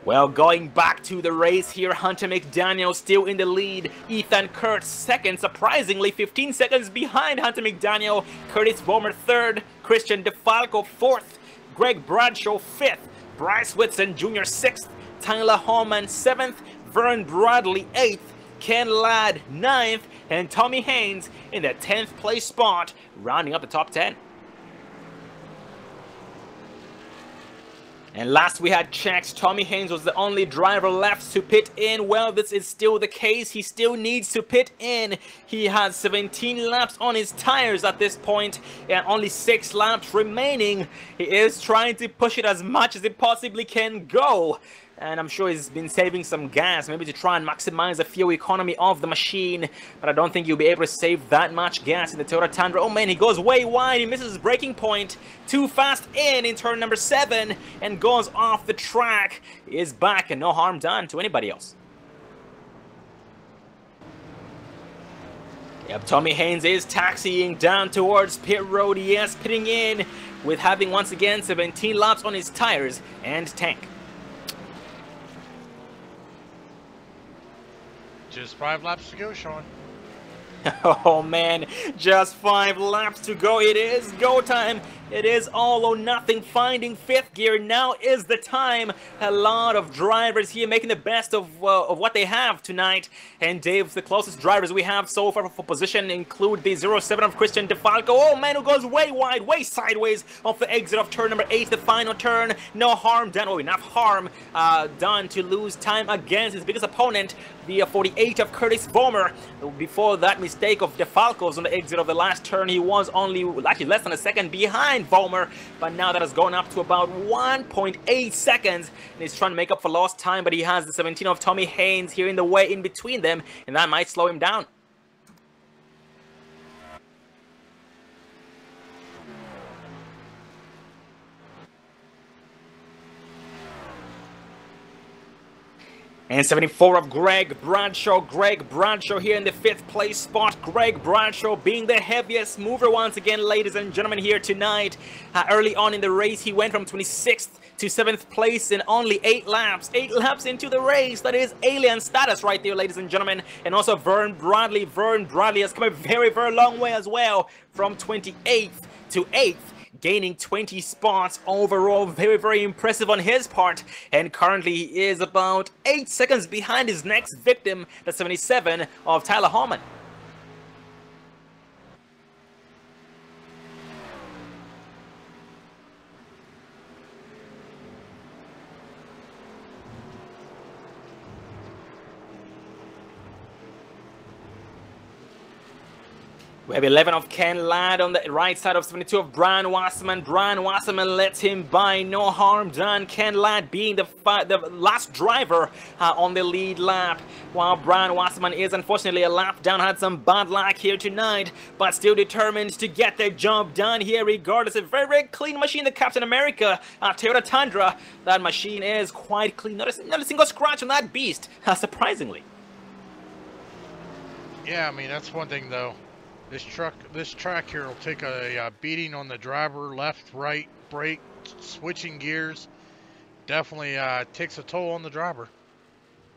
[SPEAKER 2] Well, going back to the race here, Hunter McDaniel still in the lead. Ethan Kurtz second, surprisingly 15 seconds behind Hunter McDaniel. Curtis Vollmer third, Christian DeFalco fourth, Greg Bradshaw fifth, Bryce Whitson Jr. sixth, Tyler Holman seventh, Vern Bradley eighth, Ken Ladd ninth, and Tommy Haynes in the 10th place spot, rounding up the top 10. And last we had checked, Tommy Haynes was the only driver left to pit in. Well, this is still the case. He still needs to pit in. He has 17 laps on his tires at this point and only 6 laps remaining. He is trying to push it as much as it possibly can go. And I'm sure he's been saving some gas, maybe to try and maximize the fuel economy of the machine. But I don't think you'll be able to save that much gas in the Toyota Tundra. Oh man, he goes way wide. He misses his braking point. Too fast in turn number 7 and goes off the track. He is back and no harm done to anybody else. Yep, Tommy Haynes is taxiing down towards pit road. Yes, pitting in with having once again 17 laps on his tires and tank.
[SPEAKER 3] Just 5 laps to go, Sean.
[SPEAKER 2] Oh man, just 5 laps to go. It is go time. It is all or nothing, finding 5th gear. Now is the time. A lot of drivers here making the best of what they have tonight. And Dave, the closest drivers we have so far for position include the 07 of Christian DeFalco. Oh man, who goes way wide, way sideways off the exit of turn number 8, the final turn. No harm done, or enough harm done to lose time against his biggest opponent, the 48 of Curtis Vollmer. Before that mistake of DeFalco's on the exit of the last turn, he was only actually less than a second behind Vollmer, but now that has gone up to about 1.8 seconds, and he's trying to make up for lost time, but he has the 17 of Tommy Haynes here in the way in between them, and that might slow him down. And 74 of Greg Bradshaw. Greg Bradshaw here in the 5th place spot. Greg Bradshaw being the heaviest mover once again, ladies and gentlemen, here tonight. Early on in the race, he went from 26th to 7th place in only 8 laps. 8 laps into the race. That is alien status right there, ladies and gentlemen. And also Vern Bradley. Vern Bradley has come a very, very long way as well, from 28th to 8th. Gaining 20 spots overall. Very, very impressive on his part. And currently he is about 8 seconds behind his next victim, the 77 of Tyler Holman. We have 11 of Ken Ladd on the right side of 72 of Brian Wasserman. Brian Wasserman lets him by, no harm done. Ken Ladd being the last driver on the lead lap, while Brian Wasserman is unfortunately a lap down. Had some bad luck here tonight, but still determined to get the job done here regardless. A very, very clean machine, the Captain America Toyota Tundra. That machine is quite clean. Not a single scratch on that beast, surprisingly.
[SPEAKER 3] Yeah, I mean, that's one thing though. This track here will take a beating on the driver, left, right, brake, switching gears. Definitely takes a toll on the driver.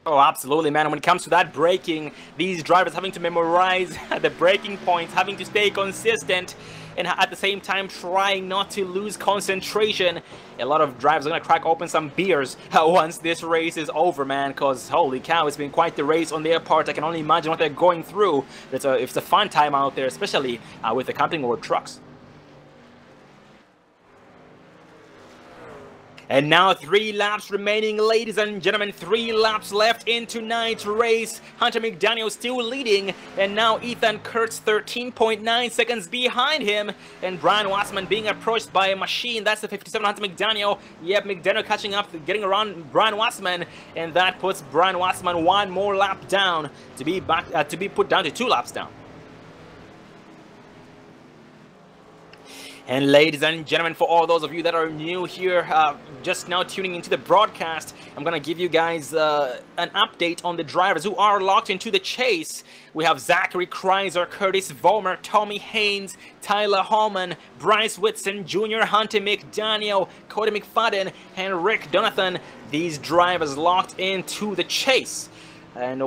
[SPEAKER 2] Oh, absolutely, man. And when it comes to that braking, these drivers having to memorize the braking points, having to stay consistent, and at the same time trying not to lose concentration. A lot of drivers are going to crack open some beers once this race is over, man, because holy cow, it's been quite the race on their part. I can only imagine what they're going through. It's a fun time out there, especially with the Camping World trucks. And now 3 laps remaining, ladies and gentlemen. 3 laps left in tonight's race. Hunter McDaniel still leading. And now Ethan Kurtz 13.9 seconds behind him. And Brian Wassman being approached by a machine. That's the 57 Hunter McDaniel. Yep, McDaniel catching up, getting around Brian Wassman. And that puts Brian Wassman 1 more lap down to be back to be put down to 2 laps down. And ladies and gentlemen, for all those of you that are new here, just now tuning into the broadcast, I'm going to give you guys an update on the drivers who are locked into the chase. We have Zachary Kreiser, Curtis Vollmer, Tommy Haynes, Tyler Hallman, Bryce Whitson Jr., Hunter McDaniel, Cody McFadden, and Rick Donathan. These drivers locked into the chase. And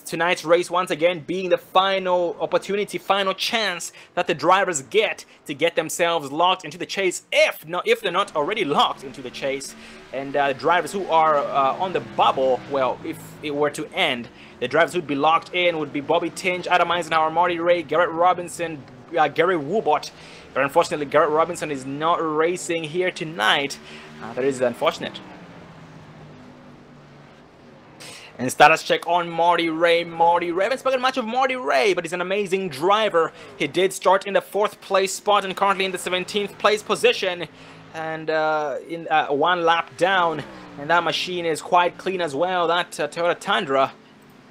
[SPEAKER 2] tonight's race, once again, being the final opportunity, final chance that the drivers get to get themselves locked into the chase, if they're not already locked into the chase. And the drivers who are on the bubble, well, if it were to end, the drivers who'd be locked in would be Bobby Tinge, Adam Eisenhower, Marty Ray, Garrett Robinson, Gary Woobot. But unfortunately, Garrett Robinson is not racing here tonight. That is unfortunate. And status check on Marty Ray. I haven't spoken much of Marty Ray, but he's an amazing driver. He did start in the 4th place spot and currently in the 17th place position. And in 1 lap down. And that machine is quite clean as well. That Toyota Tundra.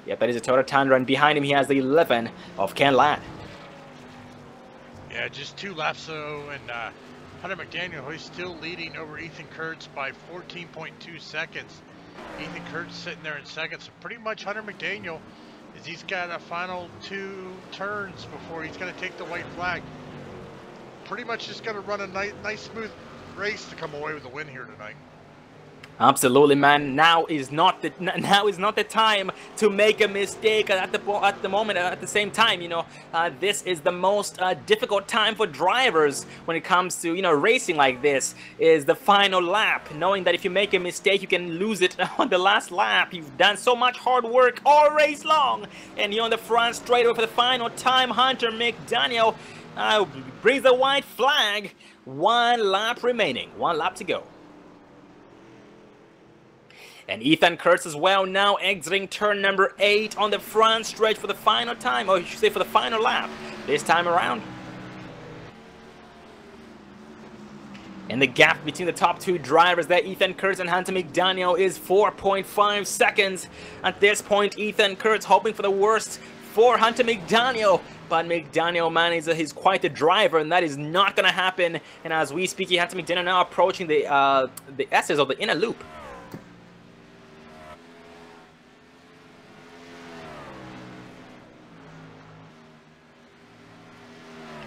[SPEAKER 2] Yep, that is a Toyota Tundra. And behind him he has the 11 of Ken Ladd.
[SPEAKER 3] Yeah, just 2 laps though. And Hunter McDaniel, who's still leading over Ethan Kurtz by 14.2 seconds. Ethan Kurtz sitting there in second, so pretty much Hunter McDaniel, is he's got a final 2 turns before he's going to take the white flag. Pretty much just going to run a nice smooth race to come away with a win here tonight.
[SPEAKER 2] Absolutely, man. Now is not the time to make a mistake at the moment. At the same time, you know, this is the most difficult time for drivers when it comes to, you know, racing like this. Is the final lap, knowing that if you make a mistake, you can lose it on the last lap. You've done so much hard work all race long, and you're on the front straightaway for the final time. Hunter McDaniel brings the white flag. 1 lap remaining. 1 lap to go. And Ethan Kurtz as well, now exiting turn number 8 on the front stretch for the final time, or you should say for the final lap this time around. And the gap between the top 2 drivers there, Ethan Kurtz and Hunter McDaniel, is 4.5 seconds. At this point, Ethan Kurtz hoping for the worst for Hunter McDaniel. But McDaniel, man, he's quite a driver, and that is not going to happen. And as we speak, Hunter McDaniel now approaching the S's of the inner loop.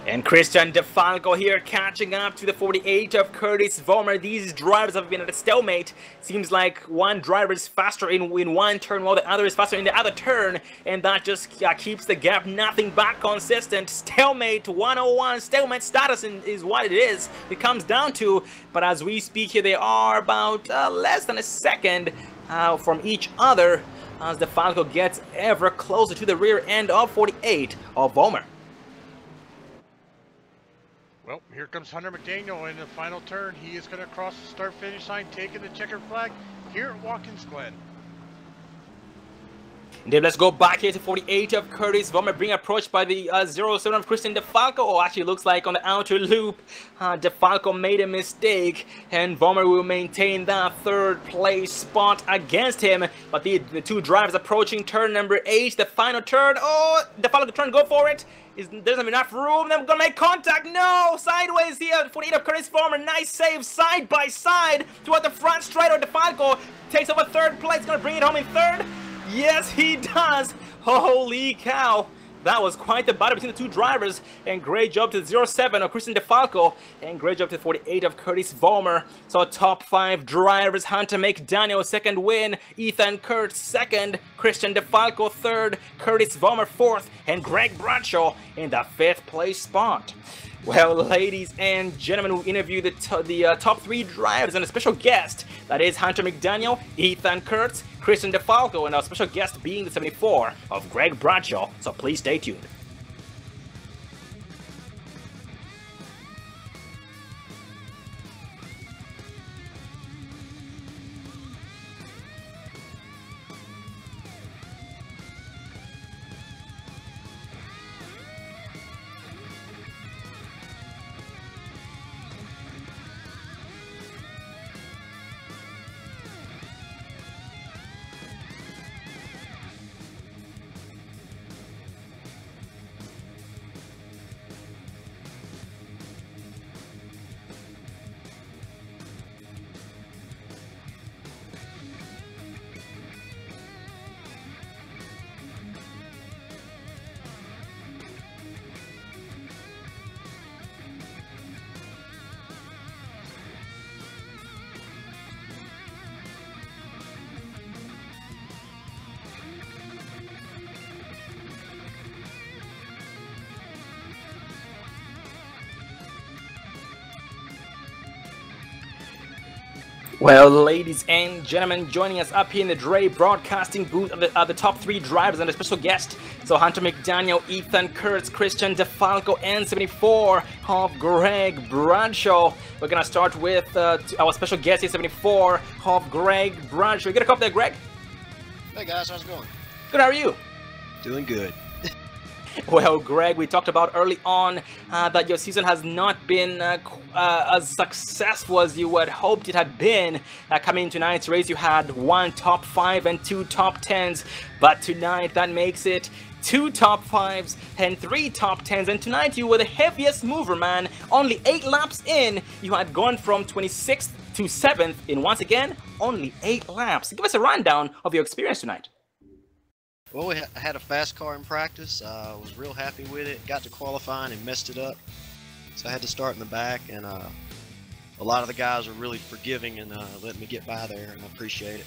[SPEAKER 2] And Christian DeFalco here catching up to the 48 of Curtis Vollmer. These drivers have been at a stalemate. Seems like one driver is faster in one turn while the other is faster in the other turn. And that just keeps the gap nothing but consistent. Stalemate 101. Stalemate status is what it is. It comes down to. But as we speak here, they are about less than a second from each other as DeFalco gets ever closer to the rear end of 48 of Vollmer.
[SPEAKER 3] Well, here comes Hunter McDaniel in the final turn. He is going to cross the start-finish line, taking the checkered flag here at Watkins Glen.
[SPEAKER 2] Then let's go back here to 48 of Curtis Vollmer, being approached by the 07 of Christian DeFalco. Oh, actually looks like on the outer loop, DeFalco made a mistake, and Vollmer will maintain that 3rd place spot against him. But the 2 drivers approaching turn number 8, the final turn. Oh, DeFalco trying to go for it. There's not enough room. They're gonna make contact. No, sideways here. 48 of Curtis Vollmer. Nice save, side by side toward the front straight. Or DeFalco takes over 3rd place. Gonna bring it home in 3rd. Yes, he does. Holy cow. That was quite the battle between the two drivers, and great job to the 07 of Christian DeFalco, and great job to the 48 of Curtis Vollmer. So top 5 drivers, Hunter McDaniel, second win, Ethan Kurtz second, Christian DeFalco third, Curtis Vollmer fourth, and Greg Bradshaw in the 5th place spot. Well, ladies and gentlemen, we interviewed the top 3 drivers and a special guest. That is Hunter McDaniel, Ethan Kurtz, Christian DeFalco, and our special guest being the 74 of Greg Bradshaw. So please stay tuned. Well, ladies and gentlemen, joining us up here in the Dre Broadcasting booth are the top 3 drivers and a special guest. So Hunter McDaniel, Ethan Kurtz, Christian DeFalco, and 74 of Greg Bradshaw. We're gonna start with our special guest here, 74 of Greg Bradshaw. You get a copy there, Greg?
[SPEAKER 5] Hey guys, how's it going?
[SPEAKER 2] Good, how are you?
[SPEAKER 5] Doing good.
[SPEAKER 2] Well, Greg, we talked about early on that your season has not been as successful as you had hoped it had been. Coming into tonight's race, you had 1 top 5 and 2 top 10s, but tonight that makes it 2 top 5s and 3 top 10s, and tonight you were the heaviest mover, man. Only 8 laps in, you had gone from 26th to 7th in, once again, only 8 laps. Give us a rundown of your experience tonight.
[SPEAKER 5] Well, I had a fast car in practice. I was real happy with it. Got to qualifying and messed it up. So I had to start in the back, and a lot of the guys were really forgiving and letting me get by there, and I appreciate it.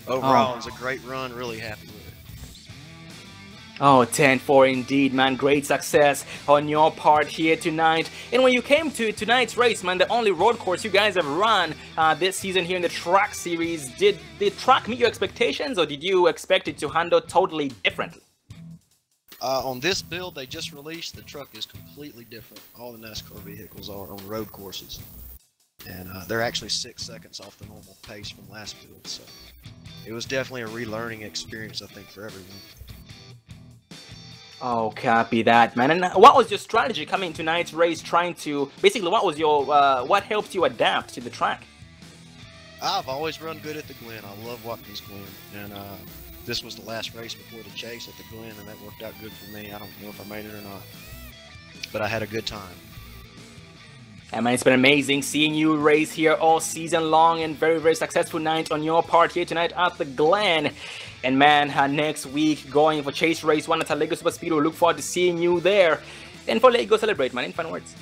[SPEAKER 5] Overall, it was a great run. Really happy with it.
[SPEAKER 2] Oh, 10-4 indeed, man. Great success on your part here tonight. And when you came to tonight's race, man, the only road course you guys have run this season here in the track series, did the track meet your expectations, or did you expect it to handle totally differently?
[SPEAKER 5] On this build they just released, the truck is completely different. All the NASCAR vehicles are on road courses. And they're actually 6 seconds off the normal pace from last build. So it was definitely a relearning experience, I think, for everyone.
[SPEAKER 2] Oh, copy that, man. And what was your strategy coming tonight's race, trying to, basically, what was your, what helped you adapt to the track?
[SPEAKER 5] I've always run good at the Glen. I love Watkins Glen. And this was the last race before the chase at the Glen, and that worked out good for me. I don't know if I made it or not, but I had a good time.
[SPEAKER 2] And man, it's been amazing seeing you race here all season long, and very, very successful night on your part here tonight at the Glen. And man, next week going for Chase Race 1 at Lego Super Speedway. We look forward to seeing you there. And for Lego Celebrate, man, in final words.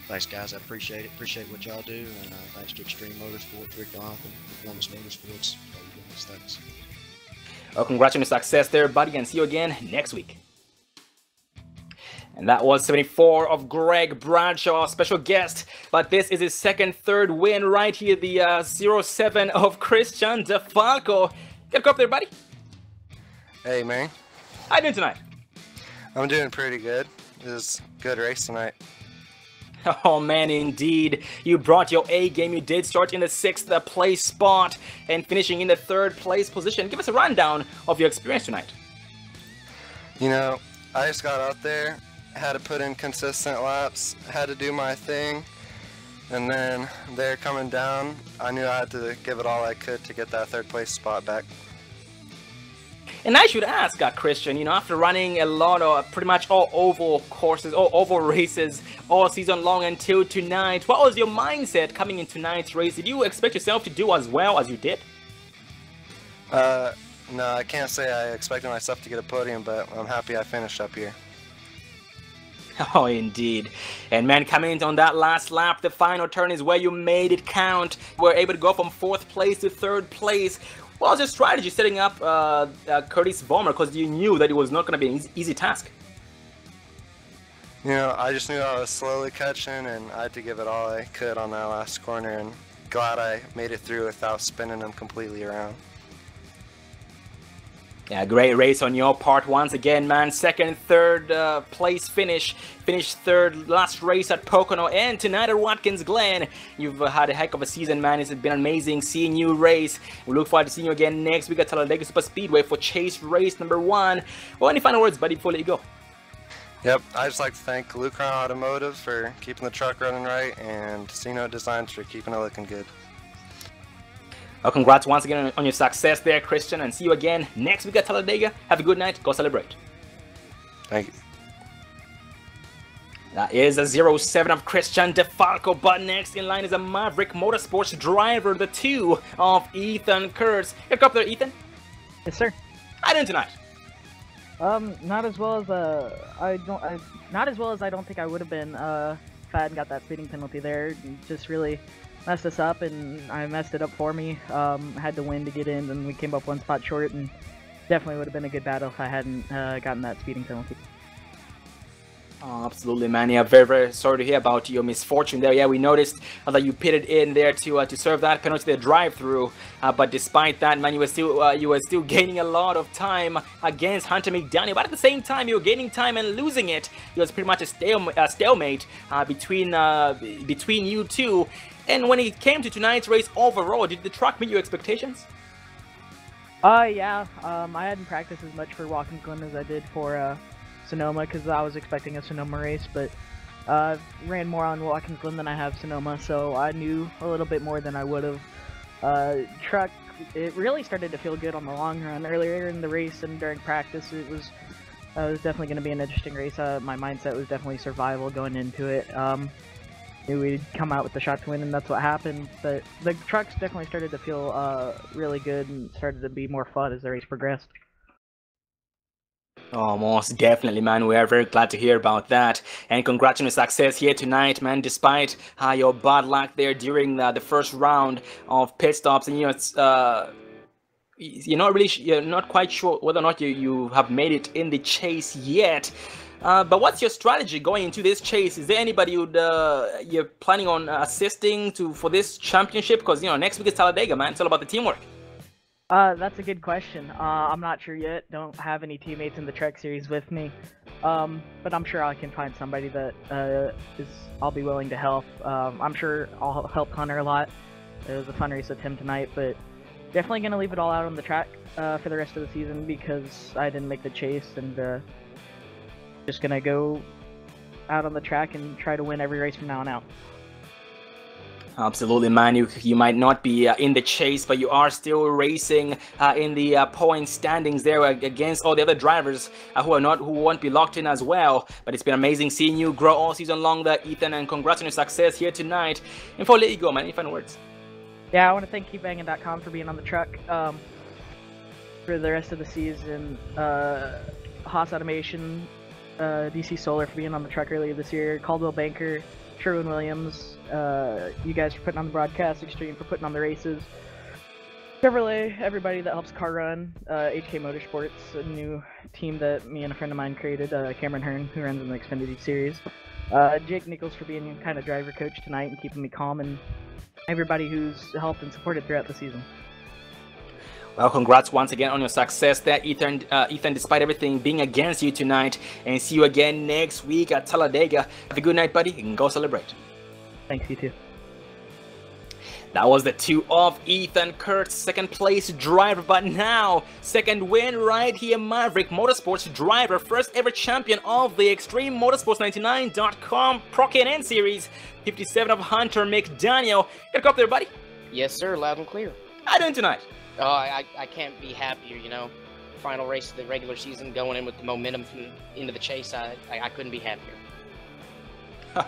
[SPEAKER 5] Thanks, guys. I appreciate it. Appreciate what y'all do. And thanks to Extreme Motorsports, Rick Goff, and Performance Motorsports. Thanks.
[SPEAKER 2] Well, congrats on your success there, buddy, and see you again next week. And that was 74 of Greg Bradshaw, special guest. But this is his third win right here, the 07 of Christian DeFalco. Get up there, buddy.
[SPEAKER 6] Hey, man.
[SPEAKER 2] How you doing tonight?
[SPEAKER 6] I'm doing pretty good. It was a good race tonight.
[SPEAKER 2] Oh man, indeed. You brought your A game. You did start in the 6th place spot and finishing in the 3rd place position. Give us a rundown of your experience tonight.
[SPEAKER 6] You know, I just got out there, had to put in consistent laps, had to do my thing, and then they're coming down. I knew I had to give it all I could to get that 3rd place spot back.
[SPEAKER 2] And I should ask, Christian, you know, after running a lot of pretty much all oval courses, all oval races all season long until tonight, what was your mindset coming in tonight's race? Did you expect yourself to do as well as you did?
[SPEAKER 6] No, I can't say I expected myself to get a podium, but I'm happy I finished up here.
[SPEAKER 2] Oh, indeed. And man, coming in on that last lap, the final turn is where you made it count. We're able to go from 4th place to 3rd place. What was your strategy setting up Curtis Vollmer? Because you knew that it was not going to be an easy task.
[SPEAKER 6] You know, I just knew I was slowly catching, and I had to give it all I could on that last corner, and glad I made it through without spinning them completely around.
[SPEAKER 2] Yeah, great race on your part once again, man. 2nd, 3rd place finish. Finished 3rd last race at Pocono, and tonight at Watkins Glen. You've had a heck of a season, man. It's been amazing seeing you race. We look forward to seeing you again next week at Talladega Super Speedway for Chase race number 1. Well, any final words, buddy, before I let you go?
[SPEAKER 6] Yep, I'd just like to thank Lucron Automotive for keeping the truck running right, and Sino Designs for keeping it looking good.
[SPEAKER 2] Well, congrats once again on your success there, Christian, and see you again next week at Talladega. Have a good night. Go celebrate.
[SPEAKER 6] Thank you.
[SPEAKER 2] That is a 07 of Christian DeFalco, but next in line is a Maverick Motorsports driver, the 2 of Ethan Kurtz. Here, come up there, Ethan.
[SPEAKER 7] Yes, sir.
[SPEAKER 2] How you doing tonight?
[SPEAKER 7] Not as well as I don't think I would have been if I hadn't got that speeding penalty there. It just really messed us up, and I messed it up for me. Had to win to get in, and we came up 1 spot short, and definitely would have been a good battle if I hadn't gotten that speeding penalty.
[SPEAKER 2] Oh, absolutely, man. Yeah, very, very sorry to hear about your misfortune there. Yeah, we noticed that you pitted in there to serve that penalty, the drive-through. But despite that, man, you were still gaining a lot of time against Hunter McDaniel. But at the same time, you were gaining time and losing it. It was pretty much a stalemate between you two. And when it came to tonight's race overall, did the truck meet your expectations?
[SPEAKER 7] Yeah. I hadn't practiced as much for Watkins Glen as I did for Sonoma, because I was expecting a Sonoma race, but ran more on Watkins Glen than I have Sonoma, so I knew a little bit more than I would have. Truck, it really started to feel good on the long run. Earlier in the race and during practice, it was definitely going to be an interesting race. My mindset was definitely survival going into it. Knew we'd come out with the shot to win, and that's what happened, but the trucks definitely started to feel really good and started to be more fun as the race progressed.
[SPEAKER 2] Oh, most definitely, man. We are very glad to hear about that. And congrats on your success here tonight, man. Despite your bad luck there during the first round of pit stops, and you're not quite sure whether or not you have made it in the chase yet. But what's your strategy going into this chase? Is there anybody you're planning on assisting for this championship? Because next week is Talladega, man. It's all about the teamwork.
[SPEAKER 7] That's a good question. I'm not sure yet. Don't have any teammates in the Trek series with me. But I'm sure I can find somebody that I'll be willing to help. I'm sure I'll help Hunter a lot. It was a fun race with him tonight, but definitely going to leave it all out on the track for the rest of the season because I didn't make the chase, and just going to go out on the track and try to win every race from now on out.
[SPEAKER 2] Absolutely, man. You might not be in the chase, but you are still racing in the point standings there against all the other drivers who won't be locked in as well. But it's been amazing seeing you grow all season long there, Ethan, and congrats on your success here tonight. And before I let you go, man, any final words?
[SPEAKER 7] Yeah, I want to thank KeepBangin.com for being on the truck for the rest of the season. Haas Automation, DC Solar for being on the truck earlier this year, Caldwell Banker, Sherwin-Williams, you guys for putting on the broadcast, Extreme for putting on the races, Chevrolet, everybody that helps car run, HK Motorsports, a new team that me and a friend of mine created, Cameron Hearn, who runs in the Xfinity Series, Jake Nichols for being kind of driver coach tonight and keeping me calm, and everybody who's helped and supported throughout the season.
[SPEAKER 2] Well, congrats once again on your success there, Ethan. Ethan, despite everything being against you tonight, and see you again next week at Talladega. Have a good night, buddy. You can go celebrate.
[SPEAKER 7] Thanks, you too.
[SPEAKER 2] That was the 2 of Ethan Kurtz, second place driver, but now second win right here, Maverick Motorsports driver, first ever champion of the Extreme Motorsports 99.com Pro K&N Series, 57 of Hunter McDaniel. Gotta go up there, buddy.
[SPEAKER 8] Yes, sir. Loud and clear.
[SPEAKER 2] How you doing tonight?
[SPEAKER 8] Oh, I can't be happier, Final race of the regular season, going in with the momentum into the chase, I couldn't be happier.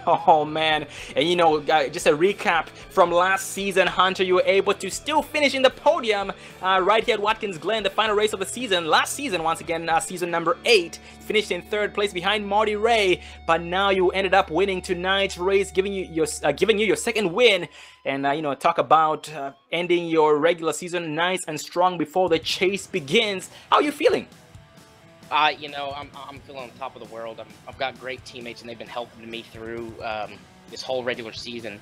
[SPEAKER 2] Oh man, and you know, just a recap from last season, Hunter, you were able to still finish in the podium right here at Watkins Glen, the final race of the season. Last season, once again, season number 8, finished in 3rd place behind Marty Ray, but now you ended up winning tonight's race, giving you your 2nd win. And you know, talk about ending your regular season nice and strong before the chase begins. How are you feeling?
[SPEAKER 8] You know, I'm feeling on top of the world. I've got great teammates, and they've been helping me through this whole regular season.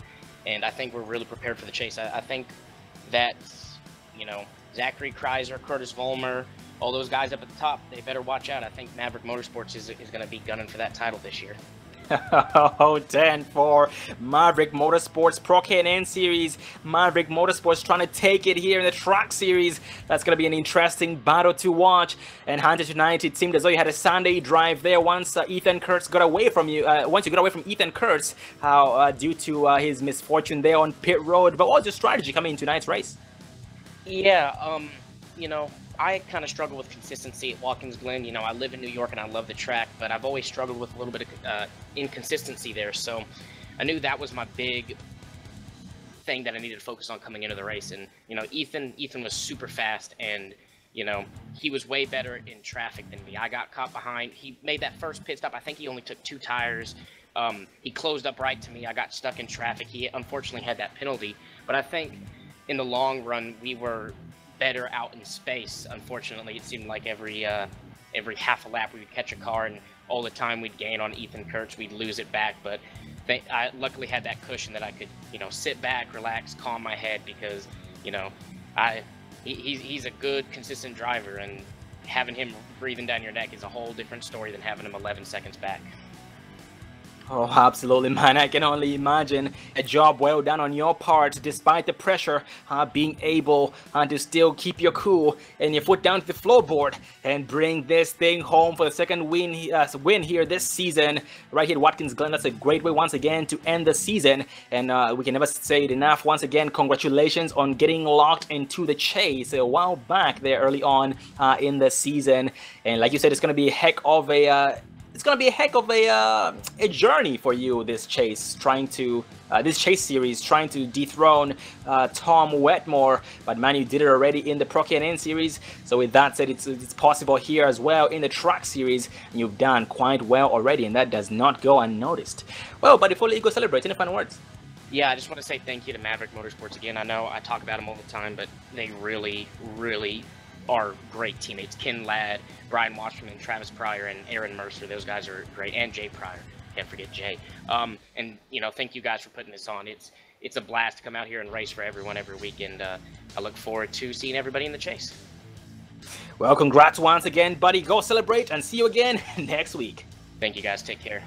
[SPEAKER 8] And I think we're really prepared for the chase. I think that, you know, Zachary Kreiser, Curtis Vollmer, all those guys up at the top, they better watch out. I think Maverick Motorsports is going to be gunning for that title this year.
[SPEAKER 2] 10 for Maverick Motorsports Pro K&N Series. Maverick Motorsports trying to take it here in the Truck Series. That's going to be an interesting battle to watch. And Hunter, tonight it seemed as though you had a Sunday drive there once Ethan Kurtz got away from you. Once you got away from Ethan Kurtz, due to his misfortune there on pit road. But what was your strategy coming into tonight's race?
[SPEAKER 8] Yeah, you know, I kind of struggle with consistency at Watkins Glen. You know, I live in New York and I love the track, but I've always struggled with a little bit of inconsistency there. So I knew that was my big thing that I needed to focus on coming into the race. And, you know, Ethan was super fast, and, you know, he was way better in traffic than me. I got caught behind. He made that first pit stop. I think he only took 2 tires. He closed up right to me. I got stuck in traffic. He unfortunately had that penalty. But I think in the long run, we were better out in space. Unfortunately, it seemed like every half a lap we would catch a car, and all the time we'd gain on Ethan Kurtz, we'd lose it back. But I luckily had that cushion that I could, you know, sit back, relax, calm my head, because, you know, he's a good, consistent driver, and having him breathing down your neck is a whole different story than having him 11 seconds back.
[SPEAKER 2] Oh, absolutely, man. I can only imagine. A job well done on your part, despite the pressure, being able to still keep your cool and your foot down to the floorboard and bring this thing home for the 2nd win here this season, right here at Watkins Glen. That's a great way, once again, to end the season. And we can never say it enough. Once again, congratulations on getting locked into the chase a while back there early on in the season. And like you said, it's going to be a heck of a... It's going to be a heck of a journey for you, this chase series, trying to dethrone Tom Wetmore. But man, you did it already in the Pro K&N series. So with that said, it's possible here as well in the Truck series. And you've done quite well already, and that does not go unnoticed. Well, but before you go celebrate, any final words?
[SPEAKER 8] Yeah, I just want to say thank you to Maverick Motorsports again. I know I talk about them all the time, but they really, really are great teammates. Ken Ladd, Brian Wasserman, Travis Pryor, and Aaron Mercer. Those guys are great. And Jay Pryor. Can't forget Jay. And, you know, thank you guys for putting this on. It's a blast to come out here and race for everyone every week, and I look forward to seeing everybody in the chase.
[SPEAKER 2] Well, congrats once again, buddy. Go celebrate, and see you again next week.
[SPEAKER 8] Thank you, guys. Take care.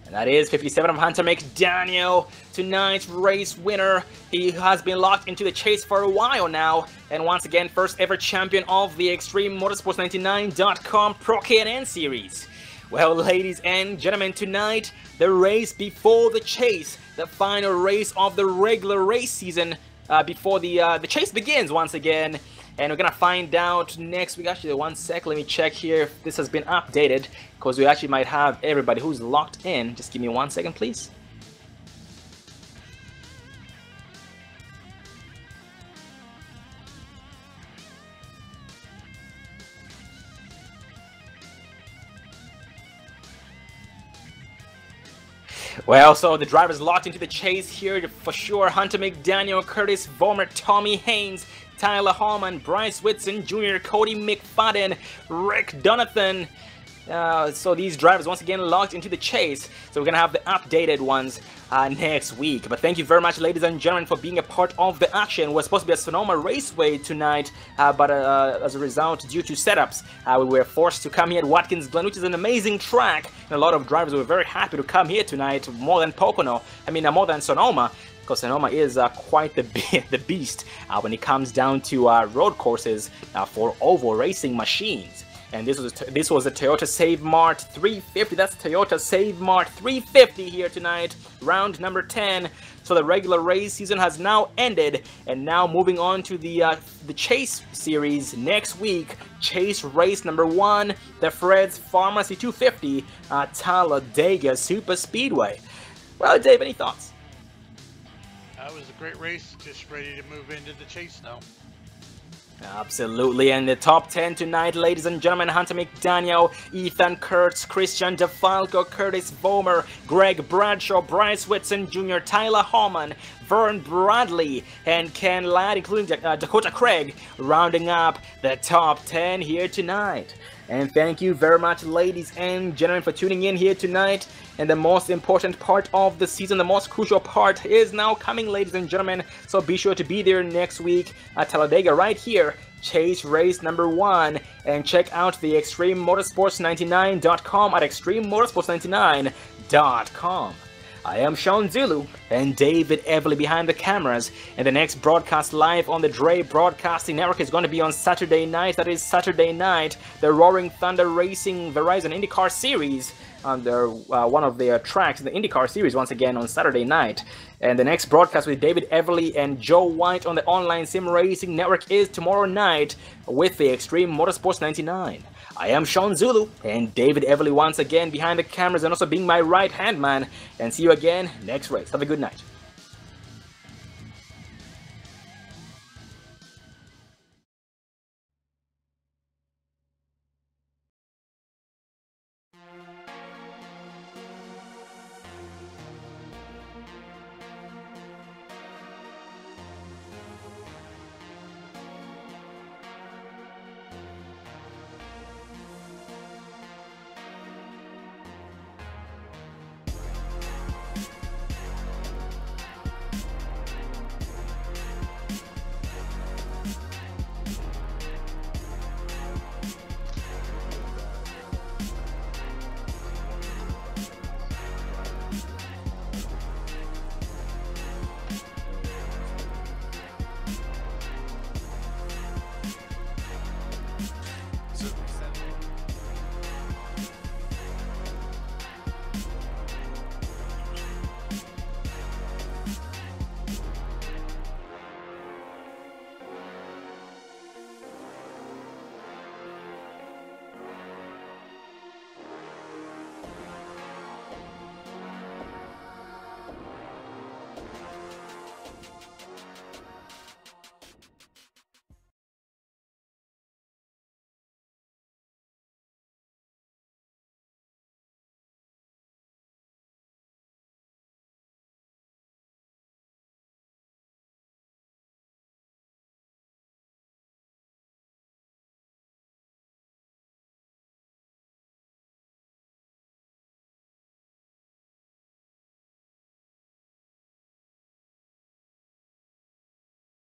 [SPEAKER 2] And that is 57 of Hunter McDaniel, tonight's race winner. He has been locked into the chase for a while now. And once again, first ever champion of the Extreme Motorsports 99.com Pro K&N Series. Well, ladies and gentlemen, tonight, the race before the chase. The final race of the regular race season before the chase begins once again. And we're gonna find out next week. Actually, 1 sec, let me check here if this has been updated, because we actually might have everybody who's locked in. Just give me 1 second, please. Well, so the drivers locked into the chase here for sure. Hunter McDaniel, Curtis Vollmer, Tommy Haynes, Tyler Hallman, Bryce Whitson Jr., Cody McFadden, Rick Donathan. So these drivers once again locked into the chase. So we're going to have the updated ones next week. But thank you very much, ladies and gentlemen, for being a part of the action. We're supposed to be at Sonoma Raceway tonight, but as a result, due to setups, we were forced to come here at Watkins Glen, which is an amazing track. And a lot of drivers were very happy to come here tonight, more than Pocono. I mean, more than Sonoma. Because Sonoma is quite the beast when it comes down to road courses for oval racing machines. And this was a Toyota Save Mart 350. That's Toyota Save Mart 350 here tonight, round number 10. So the regular race season has now ended, and now moving on to the Chase series next week. Chase race number 1, the Fred's Pharmacy 250 at Talladega Super Speedway. Well, Dave, any thoughts?
[SPEAKER 3] That was a great race. Just ready to move into the Chase now.
[SPEAKER 2] Absolutely, and the top 10 tonight, ladies and gentlemen: Hunter McDaniel, Ethan Kurtz, Christian DeFalco, Curtis Vollmer, Greg Bradshaw, Bryce Whitson Jr., Tyler Hallman, Vern Bradley, and Ken Ladd, including Dakota Craig, rounding up the top 10 here tonight. And thank you very much, ladies and gentlemen, for tuning in here tonight. And the most important part of the season, the most crucial part, is now coming, ladies and gentlemen. So be sure to be there next week at Talladega right here, Chase race number 1. And check out the ExtremeMotorsports99.com at ExtremeMotorsports99.com. I am Sean Zulu, and David Everly behind the cameras, and the next broadcast live on the Dre Broadcasting Network is going to be on Saturday night. That is Saturday night, the Roaring Thunder Racing Verizon IndyCar Series on one of their tracks in the IndyCar Series once again on Saturday night. And the next broadcast with David Everly and Joe White on the Online Sim Racing Network is tomorrow night with the Extreme Motorsports 99. I am Sean Zulu, and David Everly once again behind the cameras and also being my right-hand man. And see you again next race. Have a good night.